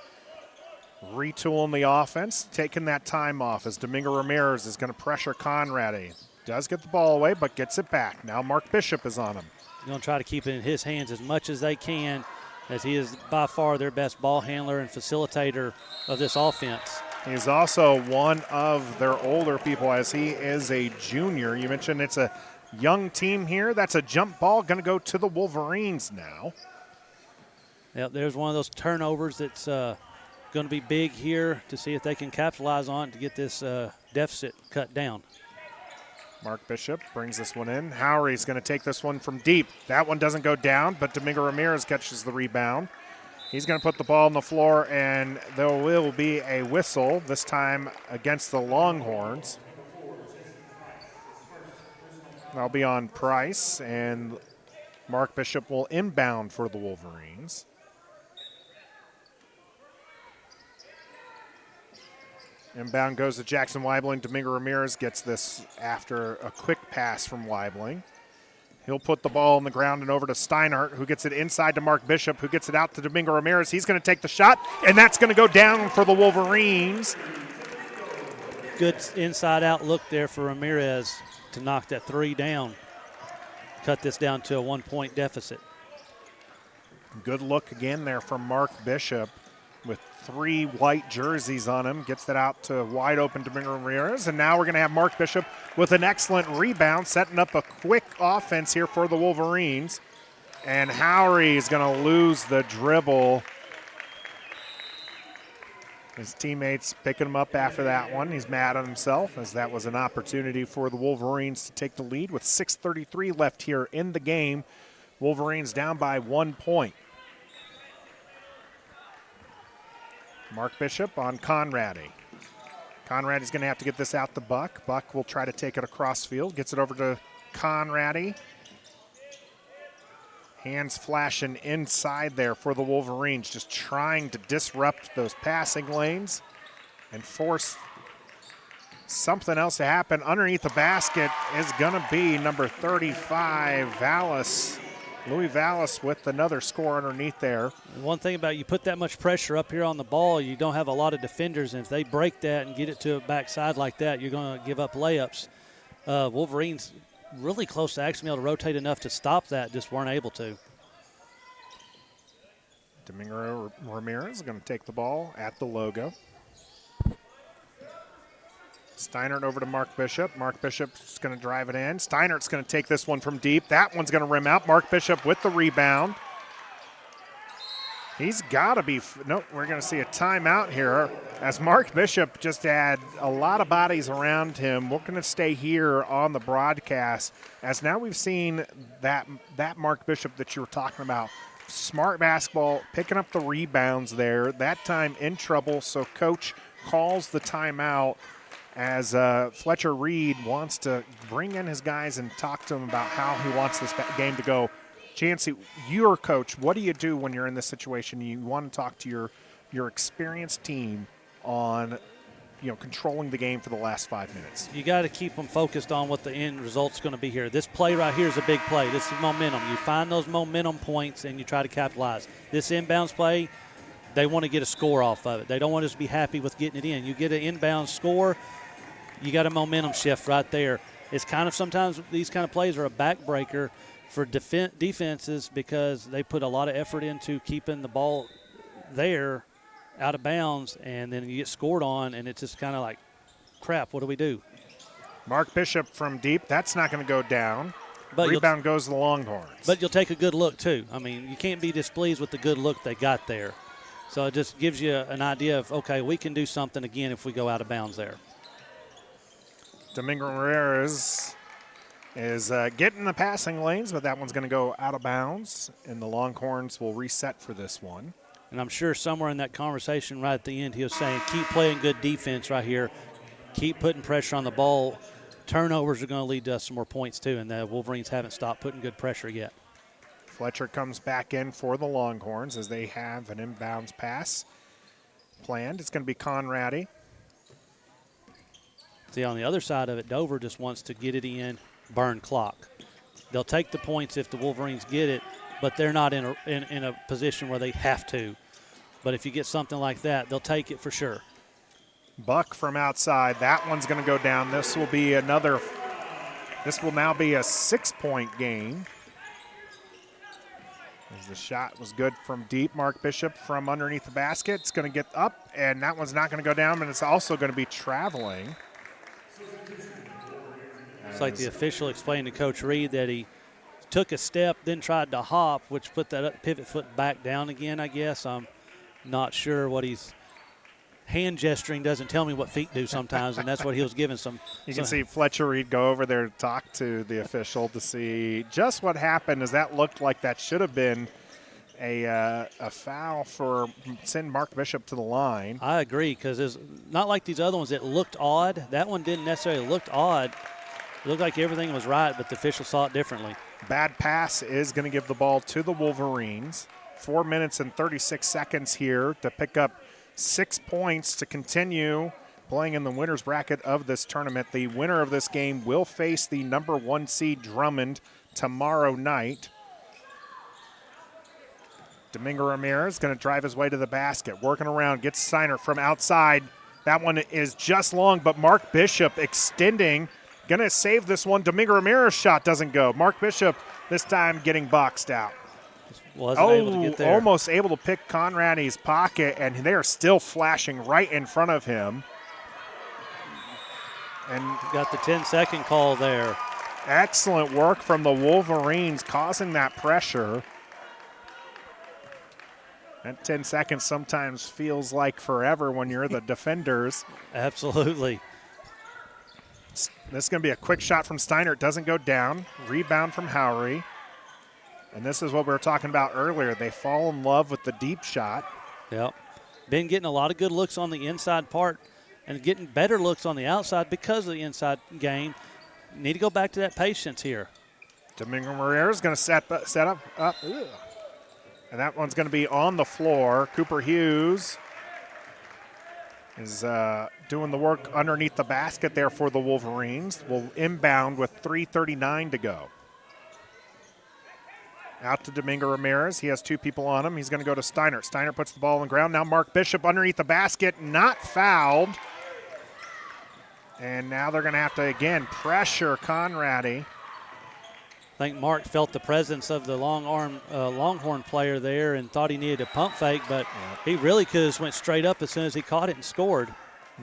retooling the offense, taking that time off as Domingo Ramirez is going to pressure Conrady. Does get the ball away, but gets it back. Now Mark Bishop is on him. Going to try to keep it in his hands as much as they can, as he is by far their best ball handler and facilitator of this offense. He's also one of their older people as he is a junior. You mentioned it's a young team here. That's a jump ball going to go to the Wolverines now. Yep, there's one of those turnovers that's going to be big here to see if they can capitalize on it to get this deficit cut down. Mark Bishop brings this one in. Howery's going to take this one from deep. That one doesn't go down, but Domingo Ramirez catches the rebound. He's going to put the ball on the floor, and there will be a whistle, this time against the Longhorns. That'll be on Price, and Mark Bishop will inbound for the Wolverines. Inbound goes to Jackson Weibling. Domingo Ramirez gets this after a quick pass from Weibling. He'll put the ball on the ground and over to Steinert, who gets it inside to Mark Bishop, who gets it out to Domingo Ramirez. He's going to take the shot, and that's going to go down for the Wolverines. Good inside-out look there for Ramirez to knock that 3 down. cut this down to a 1-point deficit. Good look again there from Mark Bishop with 3 white jerseys on him. Gets that out to wide open Domingo Ramirez. And now we're going to have Mark Bishop with an excellent rebound, setting up a quick offense here for the Wolverines. And Howery is going to lose the dribble. His teammates picking him up after that one. He's mad at himself as that was an opportunity for the Wolverines to take the lead with 6:33 left here in the game. Wolverines down by 1 point. Mark Bishop on Conradi. Conradi's going to have to get this out to Buck. Buck will try to take it across field. Gets it over to Conradi. Hands flashing inside there for the Wolverines, just trying to disrupt those passing lanes and force something else to happen. Underneath the basket is going to be number 35, Vallis. Louis Vallis with another score underneath there. One thing about you put that much pressure up here on the ball, you don't have a lot of defenders, and if they break that and get it to a backside like that, you're going to give up layups. Wolverines really close to actually being able to rotate enough to stop that, just weren't able to. Domingo Ramirez is going to take the ball at the logo. Steinert over to Mark Bishop. Mark Bishop's going to drive it in. Steinert's going to take this one from deep. That one's going to rim out. Mark Bishop with the rebound. He's got to be – nope, we're going to see a timeout here as Mark Bishop just had a lot of bodies around him. We're going to stay here on the broadcast as now we've seen that Mark Bishop that you were talking about. Smart basketball, picking up the rebounds there. That time in trouble, so coach calls the timeout as Fletcher Reed wants to bring in his guys and talk to them about how he wants this game to go. Chancey, you're a coach. What do you do when you're in this situation? You want to talk to your experienced team on controlling the game for the last 5 minutes. You got to keep them focused on what the end result's going to be here. This play right here is a big play. This is momentum. You find those momentum points and you try to capitalize. This inbounds play, they want to get a score off of it. They don't want to just be happy with getting it in. You get an inbound score, you got a momentum shift right there. It's kind of sometimes these kind of plays are a backbreaker for defenses because they put a lot of effort into keeping the ball there out of bounds, and then you get scored on, and it's just kind of like, crap, what do we do? Mark Bishop from deep, that's not going to go down. But rebound goes to the Longhorns. But you'll take a good look, too. I mean, you can't be displeased with the good look they got there. So it just gives you an idea of, okay, we can do something again if we go out of bounds there. Domingo Ramirez is getting the passing lanes, but that one's going to go out of bounds, and the Longhorns will reset for this one. And I'm sure somewhere in that conversation right at the end he was saying, keep playing good defense right here. Keep putting pressure on the ball. Turnovers are going to lead to us some more points too, and the Wolverines haven't stopped putting good pressure yet. Fletcher comes back in for the Longhorns as they have an inbounds pass planned. It's going to be Conradi. See, on the other side of it, Dover just wants to get it in, burn clock. They'll take the points if the Wolverines get it, but they're not in a position where they have to. But if you get something like that, they'll take it for sure. Buck from outside. That one's going to go down. This will now be a 6-point game. As the shot was good from deep. Mark Bishop from underneath the basket. It's going to get up, and that one's not going to go down, but it's also going to be traveling. It's like the official explained to Coach Reed that he took a step, then tried to hop, which put that pivot foot back down again, I guess. I'm not sure what he's – hand gesturing doesn't tell me what feet do sometimes, and that's what he was giving some. You can see Fletcher Reed go over there to talk to the official to see just what happened, as that looked like that should have been a foul for send Mark Bishop to the line. I agree, because it's not like these other ones that looked odd. That one didn't necessarily look odd. It looked like everything was right, but the official saw it differently. Bad pass is going to give the ball to the Wolverines. 4 minutes and 36 seconds here to pick up 6 points to continue playing in the winner's bracket of this tournament. The winner of this game will face the number 1 seed Drummond tomorrow night. Domingo Ramirez going to drive his way to the basket, working around, gets Steiner from outside. That one is just long, but Mark Bishop extending going to save this one. Domingo Ramirez's shot doesn't go. Mark Bishop this time getting boxed out. Wasn't able to get there. Almost able to pick Conrady's pocket, and they are still flashing right in front of him. And got the 10-second call there. Excellent work from the Wolverines causing that pressure. That 10 seconds sometimes feels like forever when you're the defenders. Absolutely. This is going to be a quick shot from Steiner. It doesn't go down. Rebound from Howery. And this is what we were talking about earlier. They fall in love with the deep shot. Yep. Been getting a lot of good looks on the inside part and getting better looks on the outside because of the inside game. Need to go back to that patience here. Domingo Ramirez is going to set up. Ugh. And that one's going to be on the floor. Cooper Hughes is doing the work underneath the basket there for the Wolverines. Will inbound with 3:39 to go. Out to Domingo Ramirez. He has two people on him. He's going to go to Steiner. Steiner puts the ball on the ground. Now Mark Bishop underneath the basket, not fouled. And now they're going to have to, again, pressure Conrady. I think Mark felt the presence of the Longhorn player there and thought he needed a pump fake, but he really could have went straight up as soon as he caught it and scored.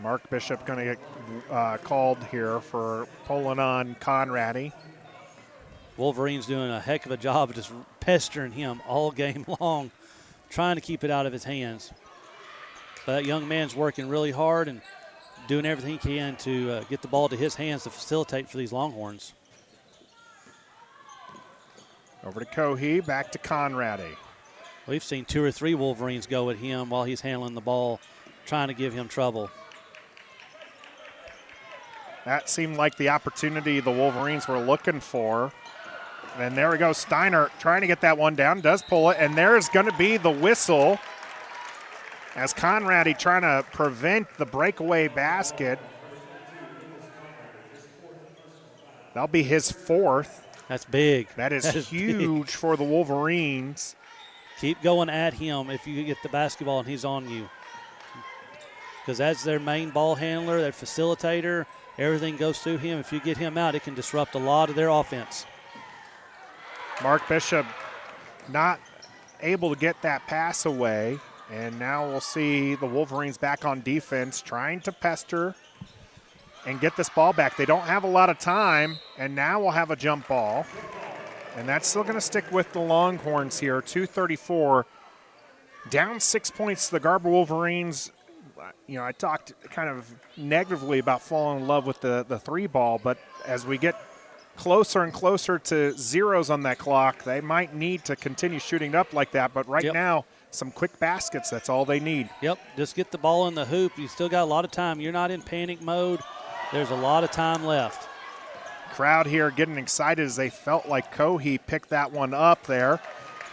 Mark Bishop going to get called here for pulling on Conrady. Wolverines doing a heck of a job of just pestering him all game long, trying to keep it out of his hands. But that young man's working really hard and doing everything he can to get the ball to his hands to facilitate for these Longhorns. Over to Cohee, back to Conrady. We've seen 2 or 3 Wolverines go at him while he's handling the ball, trying to give him trouble. That seemed like the opportunity the Wolverines were looking for. And there we go, Steiner trying to get that one down, does pull it, and there's going to be the whistle as Conrady trying to prevent the breakaway basket. That'll be his 4th. That's big. That is huge big for the Wolverines. Keep going at him if you get the basketball and he's on you. Because that's their main ball handler, their facilitator. Everything goes through him. If you get him out, it can disrupt a lot of their offense. Mark Bishop not able to get that pass away. And now we'll see the Wolverines back on defense trying to pester and get this ball back. They don't have a lot of time, and now we'll have a jump ball. And that's still going to stick with the Longhorns here. 2:34, down 6 points to the Garber Wolverines. You know, I talked kind of negatively about falling in love with the 3 ball, but as we get closer and closer to zeros on that clock, they might need to continue shooting up like that. But right now, some quick baskets, that's all they need. Yep, just get the ball in the hoop. You still got a lot of time. You're not in panic mode. There's a lot of time left. Crowd here getting excited as they felt like Cohee picked that one up there.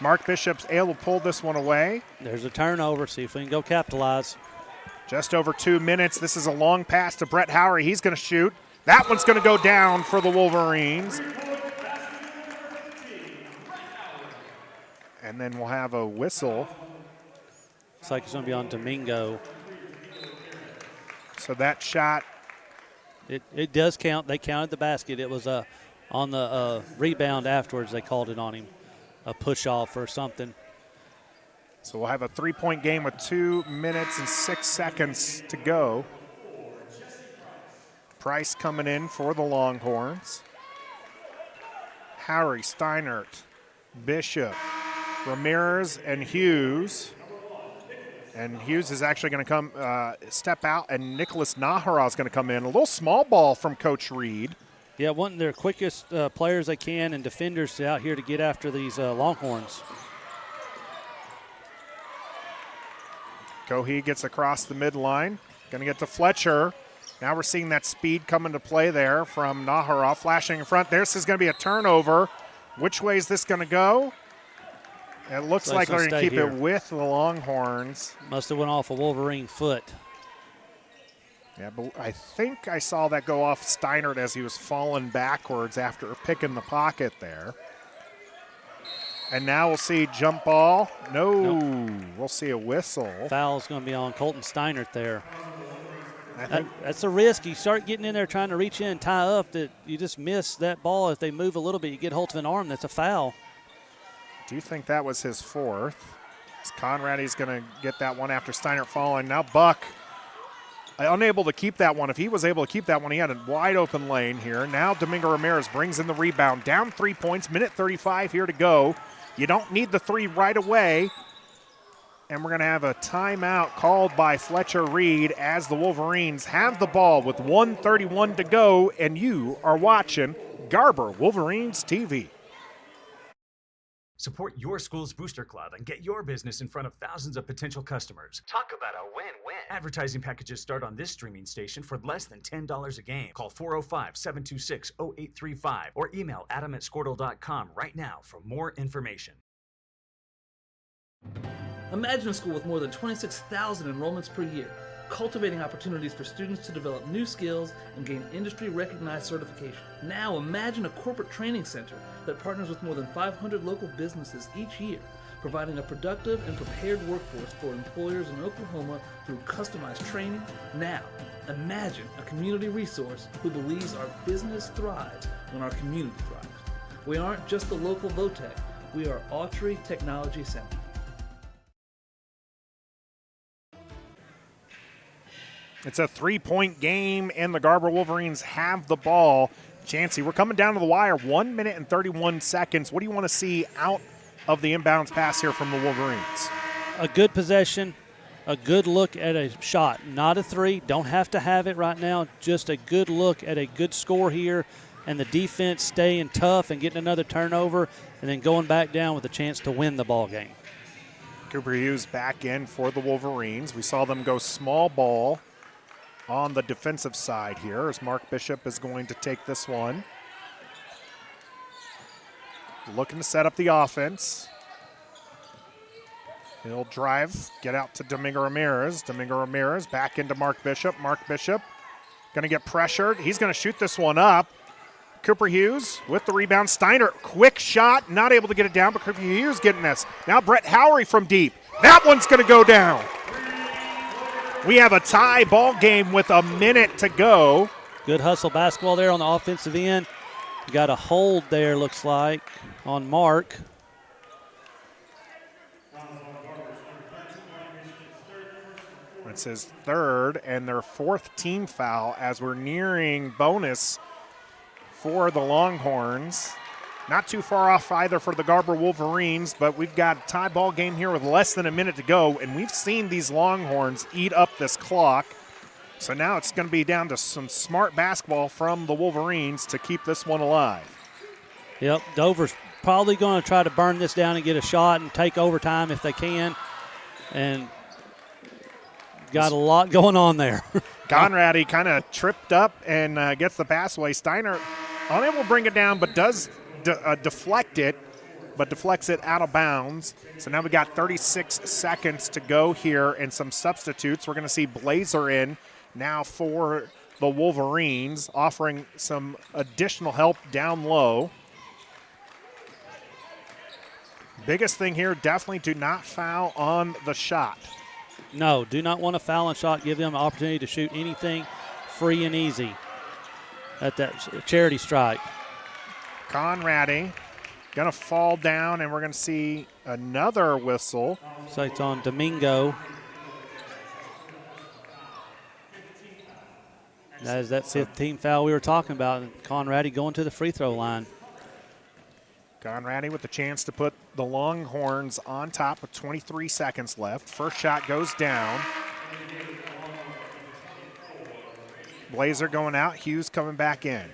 Mark Bishop's able to pull this one away. There's a turnover. See if we can go capitalize. Just over 2 minutes. This is a long pass to Brett Howery. He's going to shoot. That one's going to go down for the Wolverines. And then we'll have a whistle. Looks like it's going to be on Domingo. So that shot. It does count. They counted the basket. It was on the rebound afterwards. They called it on him, a push-off or something. So we'll have a 3-point game with 2 minutes and 6 seconds to go. Price coming in for the Longhorns. Howery, Steinert, Bishop, Ramirez, and Hughes. And Hughes is actually going to come step out, and Nicholas Nahara is going to come in. A little small ball from Coach Reed. Yeah, wanting their quickest players they can and defenders out here to get after these Longhorns. Cohee gets across the midline. Going to get to Fletcher. Now we're seeing that speed come into play there from Nahara. Flashing in front. This is going to be a turnover. Which way is this going to go? It looks like they're going to keep it with the Longhorns. Must have went off a Wolverine foot. Yeah, but I think I saw that go off Steinert as he was falling backwards after picking the pocket there. And now we'll see jump ball. No, We'll see a whistle. Foul's going to be on Colton Steinert there. That's a risk. You start getting in there trying to reach in and tie up, that you just miss that ball. If they move a little bit, you get hold of an arm, that's a foul. Do you think that was his fourth? Conrady's going to get that one after Steinert falling. Now Buck unable to keep that one. If he was able to keep that one, he had a wide open lane here. Now Domingo Ramirez brings in the rebound. Down 3 points, minute 35 here to go. You don't need the three right away. And we're going to have a timeout called by Fletcher Reed as the Wolverines have the ball with 1:31 to go, and you are watching Garber Wolverines TV. Support your school's booster club and get your business in front of thousands of potential customers. Talk about a win-win. Advertising packages start on this streaming station for less than $10 a game. Call 405-726-0835 or email adam@squirtle.com right now for more information. Imagine a school with more than 26,000 enrollments per year, cultivating opportunities for students to develop new skills and gain industry-recognized certification. Now imagine a corporate training center that partners with more than 500 local businesses each year, providing a productive and prepared workforce for employers in Oklahoma through customized training. Now, imagine a community resource who believes our business thrives when our community thrives. We aren't just the local VOTEC, we are Autry Technology Center. It's a 3-point game, and the Garber Wolverines have the ball. Chancey, we're coming down to the wire, 1 minute and 31 seconds. What do you want to see out of the inbounds pass here from the Wolverines? A good possession, a good look at a shot, not a three. Don't have to have it right now, just a good look at a good score here, and the defense staying tough and getting another turnover, and then going back down with a chance to win the ball game. Cooper Hughes back in for the Wolverines. We saw them go small ball on the defensive side here as Mark Bishop is going to take this one. Looking to set up the offense. He'll drive, get out to Domingo Ramirez. Domingo Ramirez back into Mark Bishop. Mark Bishop going to get pressured. He's going to shoot this one up. Cooper Hughes with the rebound. Steiner, quick shot, not able to get it down, but Cooper Hughes getting this. Now Brett Howery from deep. That one's going to go down. We have a tie ball game with a minute to go. Good hustle basketball there on the offensive end. Got a hold there, looks like, on Mark. It's his third and their fourth team foul as we're nearing bonus for the Longhorns. Not too far off either for the Garber Wolverines, but we've got a tie ball game here with less than a minute to go, and we've seen these Longhorns eat up this clock. So now it's going to be down to some smart basketball from the Wolverines to keep this one alive. Yep, Dover's probably going to try to burn this down and get a shot and take overtime if they can. And got a lot going on there. Conrady kind of tripped up and gets the pass away. Steiner unable to bring it down, but does deflect it, but deflects it out of bounds. So now we got 36 seconds to go here and some substitutes. We're going to see Blazer in now for the Wolverines, offering some additional help down low. Biggest thing here, definitely do not foul on the shot. No, do not want to foul on shot. Give them an opportunity to shoot anything free and easy at that charity strike. Conrady going to fall down, and we're going to see another whistle. So it's on Domingo. That is that 15th foul we were talking about. Conrady going to the free throw line. Conrady with the chance to put the Longhorns on top with 23 seconds left. First shot goes down. Blazer going out. Hughes coming back in.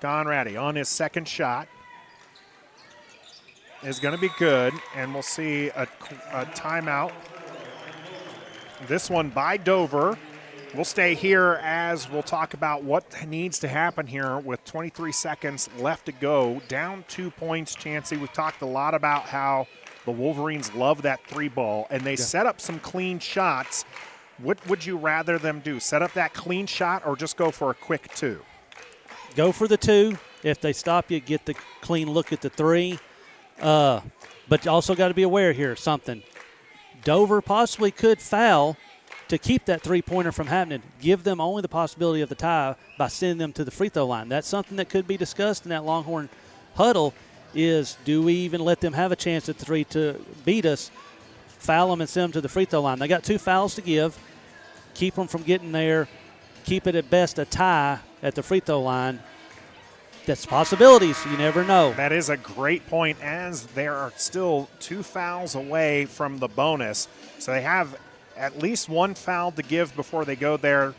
Conrady on his second shot is going to be good, and we'll see a timeout. This one by Dover. We'll stay here as we'll talk about what needs to happen here with 23 seconds left to go. Down 2 points, Chancey. We've talked a lot about how the Wolverines love that three ball, and they set up some clean shots. What would you rather them do? Set up that clean shot or just go for a quick two? Go for the two. If they stop you, get the clean look at the three. But you also got to be aware here of something. Dover possibly could foul to keep that three-pointer from happening. Give them only the possibility of the tie by sending them to the free throw line. That's something that could be discussed in that Longhorn huddle is, do we even let them have a chance at three to beat us, foul them and send them to the free throw line? They got 2 fouls to give, keep them from getting there, keep it at best a tie at the free throw line. That's possibilities. You never know. That is a great point, as there are still 2 fouls away from the bonus. So they have at least 1 foul to give before they go there,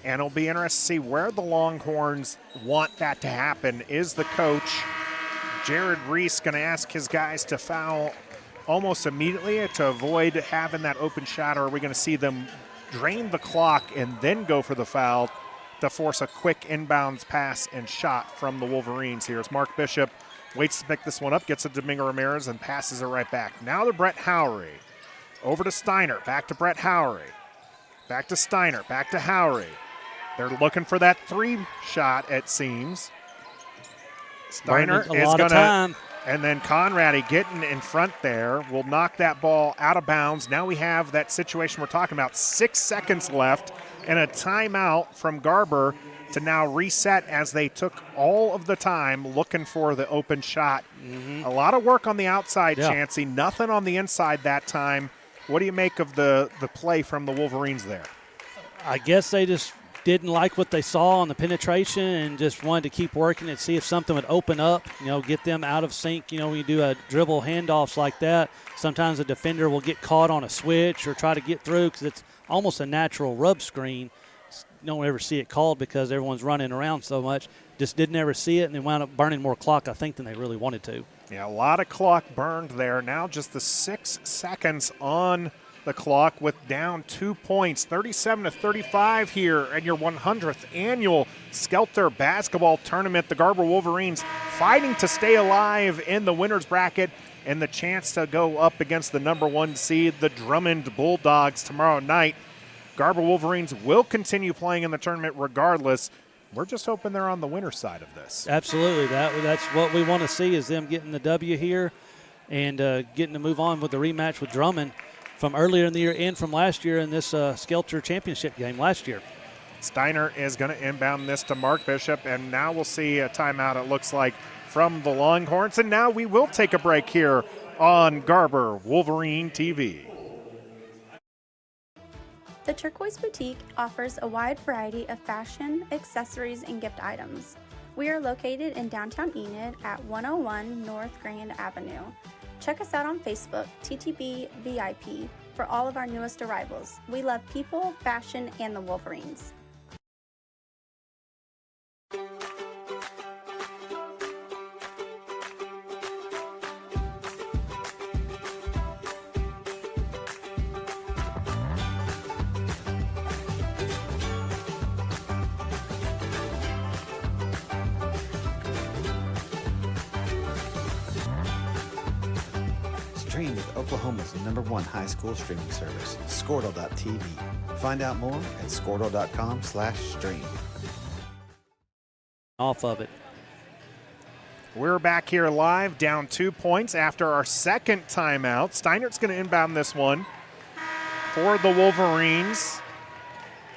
and it'll be interesting to see where the Longhorns want that to happen. Is the coach, Jared Reese, going to ask his guys to foul almost immediately to avoid having that open shot, or are we going to see them drain the clock and then go for the foul to force a quick inbounds pass and shot from the Wolverines here? As Mark Bishop waits to pick this one up, gets it to Domingo Ramirez and passes it right back. Now to Brett Howry. Over to Steiner, back to Brett Howry. Back to Steiner, back to Howry. They're looking for that 3 shot, it seems. Steiner is going to, and then Conradi getting in front there will knock that ball out of bounds. Now we have that situation we're talking about. 6 seconds left and a timeout from Garber to now reset as they took all of the time looking for the open shot. A lot of work on the outside, Chancey. Nothing on the inside that time. What do you make of the play from the Wolverines there? I guess they just didn't like what they saw on the penetration and just wanted to keep working and see if something would open up, get them out of sync. When you do a dribble handoffs like that, sometimes a defender will get caught on a switch or try to get through because it's almost a natural rub screen. You don't ever see it called because everyone's running around so much. Just didn't ever see it, and they wound up burning more clock, I think, than they really wanted to. Yeah, a lot of clock burned there. Now just the 6 seconds on the clock with down 2 points. 37-35 here at your 100th annual Skelter basketball tournament. The Garber Wolverines fighting to stay alive in the winner's bracket and the chance to go up against the number 1 seed, the Drummond Bulldogs, tomorrow night. Garber Wolverines will continue playing in the tournament regardless. We're just hoping they're on the winner's side of this. Absolutely. That's what we want to see, is them getting the W here and getting to move on with the rematch with Drummond from earlier in the year and from last year in this Skelter championship game last year. Steiner is going to inbound this to Mark Bishop, and now we'll see a timeout, it looks like, from the Longhorns. And now we will take a break here on Garber Wolverine TV. The Turquoise Boutique offers a wide variety of fashion, accessories, and gift items. We are located in downtown Enid at 101 North Grand Avenue. Check us out on Facebook, TTB VIP, for all of our newest arrivals. We love people, fashion, and the Wolverines. Stream with Oklahoma's #1 high school streaming service, Squirtle.tv. Find out more at squirtle.com/stream. Off of it. We're back here live, down 2 points after our second timeout. Steinert's going to inbound this one for the Wolverines.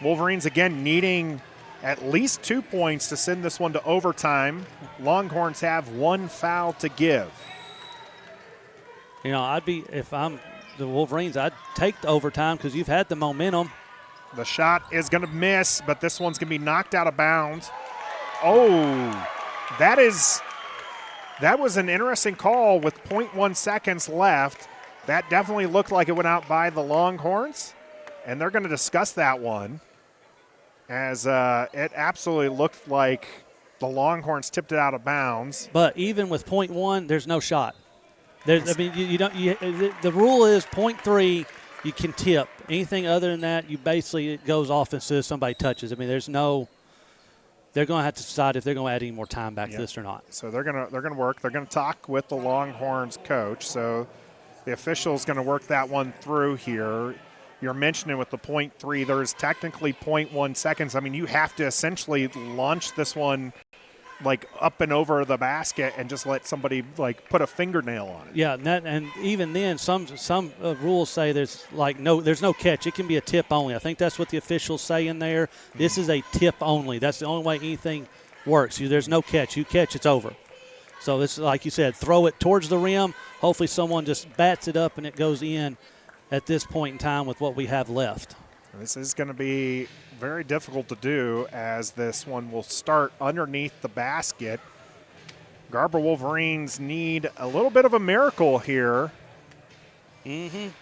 Wolverines again needing at least 2 points to send this one to overtime. Longhorns have 1 foul to give. If I'm the Wolverines, I'd take the overtime because you've had the momentum. The shot is going to miss, but this one's going to be knocked out of bounds. Oh, that was an interesting call with 0.1 seconds left. That definitely looked like it went out by the Longhorns, and they're going to discuss that one, as it absolutely looked like the Longhorns tipped it out of bounds. But even with 0.1, there's no shot. The rule is 0.3, you can tip. Anything other than that, it goes off as soon as somebody touches. They're going to have to decide if they're going to add any more time back to this or not. So they're going to work. They're going to talk with the Longhorns coach. So the official's going to work that one through here. You're mentioning with the 0.3, there's technically 0.1 seconds. I mean, you have to essentially launch this one like up and over the basket and just let somebody like put a fingernail on it. Yeah, and even then, some rules say there's no catch. It can be a tip only. I think that's what the officials say in there. This is a tip only. That's the only way anything works. There's no catch. You catch, it's over. So it's like you said, throw it towards the rim. Hopefully someone just bats it up and it goes in at this point in time with what we have left. This is going to be very difficult to do as this one will start underneath the basket. Garber Wolverines need a little bit of a miracle here.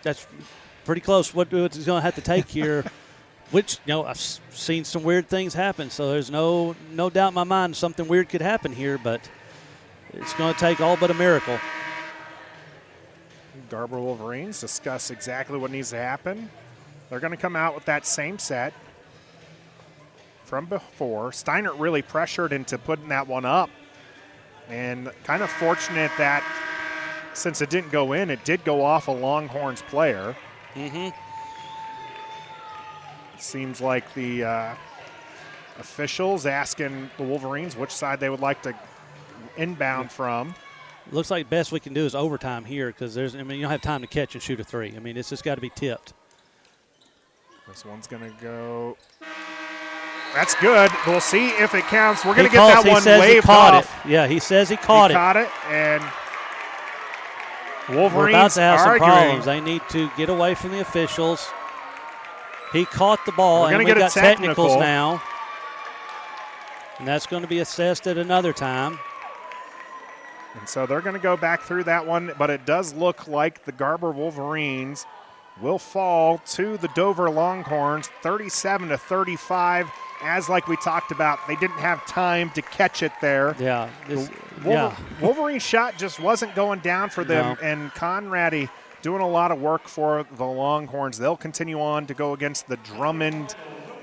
That's pretty close what it's going to have to take here, which, I've seen some weird things happen, so there's no doubt in my mind something weird could happen here, but it's going to take all but a miracle. Garber Wolverines discuss exactly what needs to happen. They're going to come out with that same set from before. Steinert really pressured into putting that one up. And kind of fortunate that since it didn't go in, it did go off a Longhorns player. Seems like the officials asking the Wolverines which side they would like to inbound from. Looks like best we can do is overtime here because you don't have time to catch and shoot a three. It's just got to be tipped. This one's going to go. That's good. We'll see if it counts. We're going to get that one waved off. Yeah, he says he caught it. He caught it, and Wolverines We're about to have some arguing. problems. They need to get away from the officials. He caught the ball, and we got technical technicals now. And that's going to be assessed at another time. And so they're going to go back through that one, but it does look like the Garber Wolverines will fall to the Dover Longhorns 37-35. As like we talked about, they didn't have time to catch it there. Yeah. Wolverine shot just wasn't going down for them, and Conradi doing a lot of work for the Longhorns. They'll continue on to go against the Drummond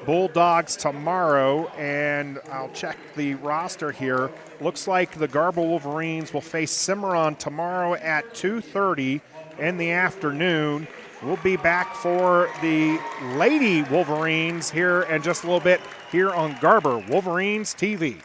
Bulldogs tomorrow, and I'll check the roster here. Looks like the Garber Wolverines will face Cimarron tomorrow at 2:30 in the afternoon. We'll be back for the Lady Wolverines here in just a little bit here on Garber Wolverines TV.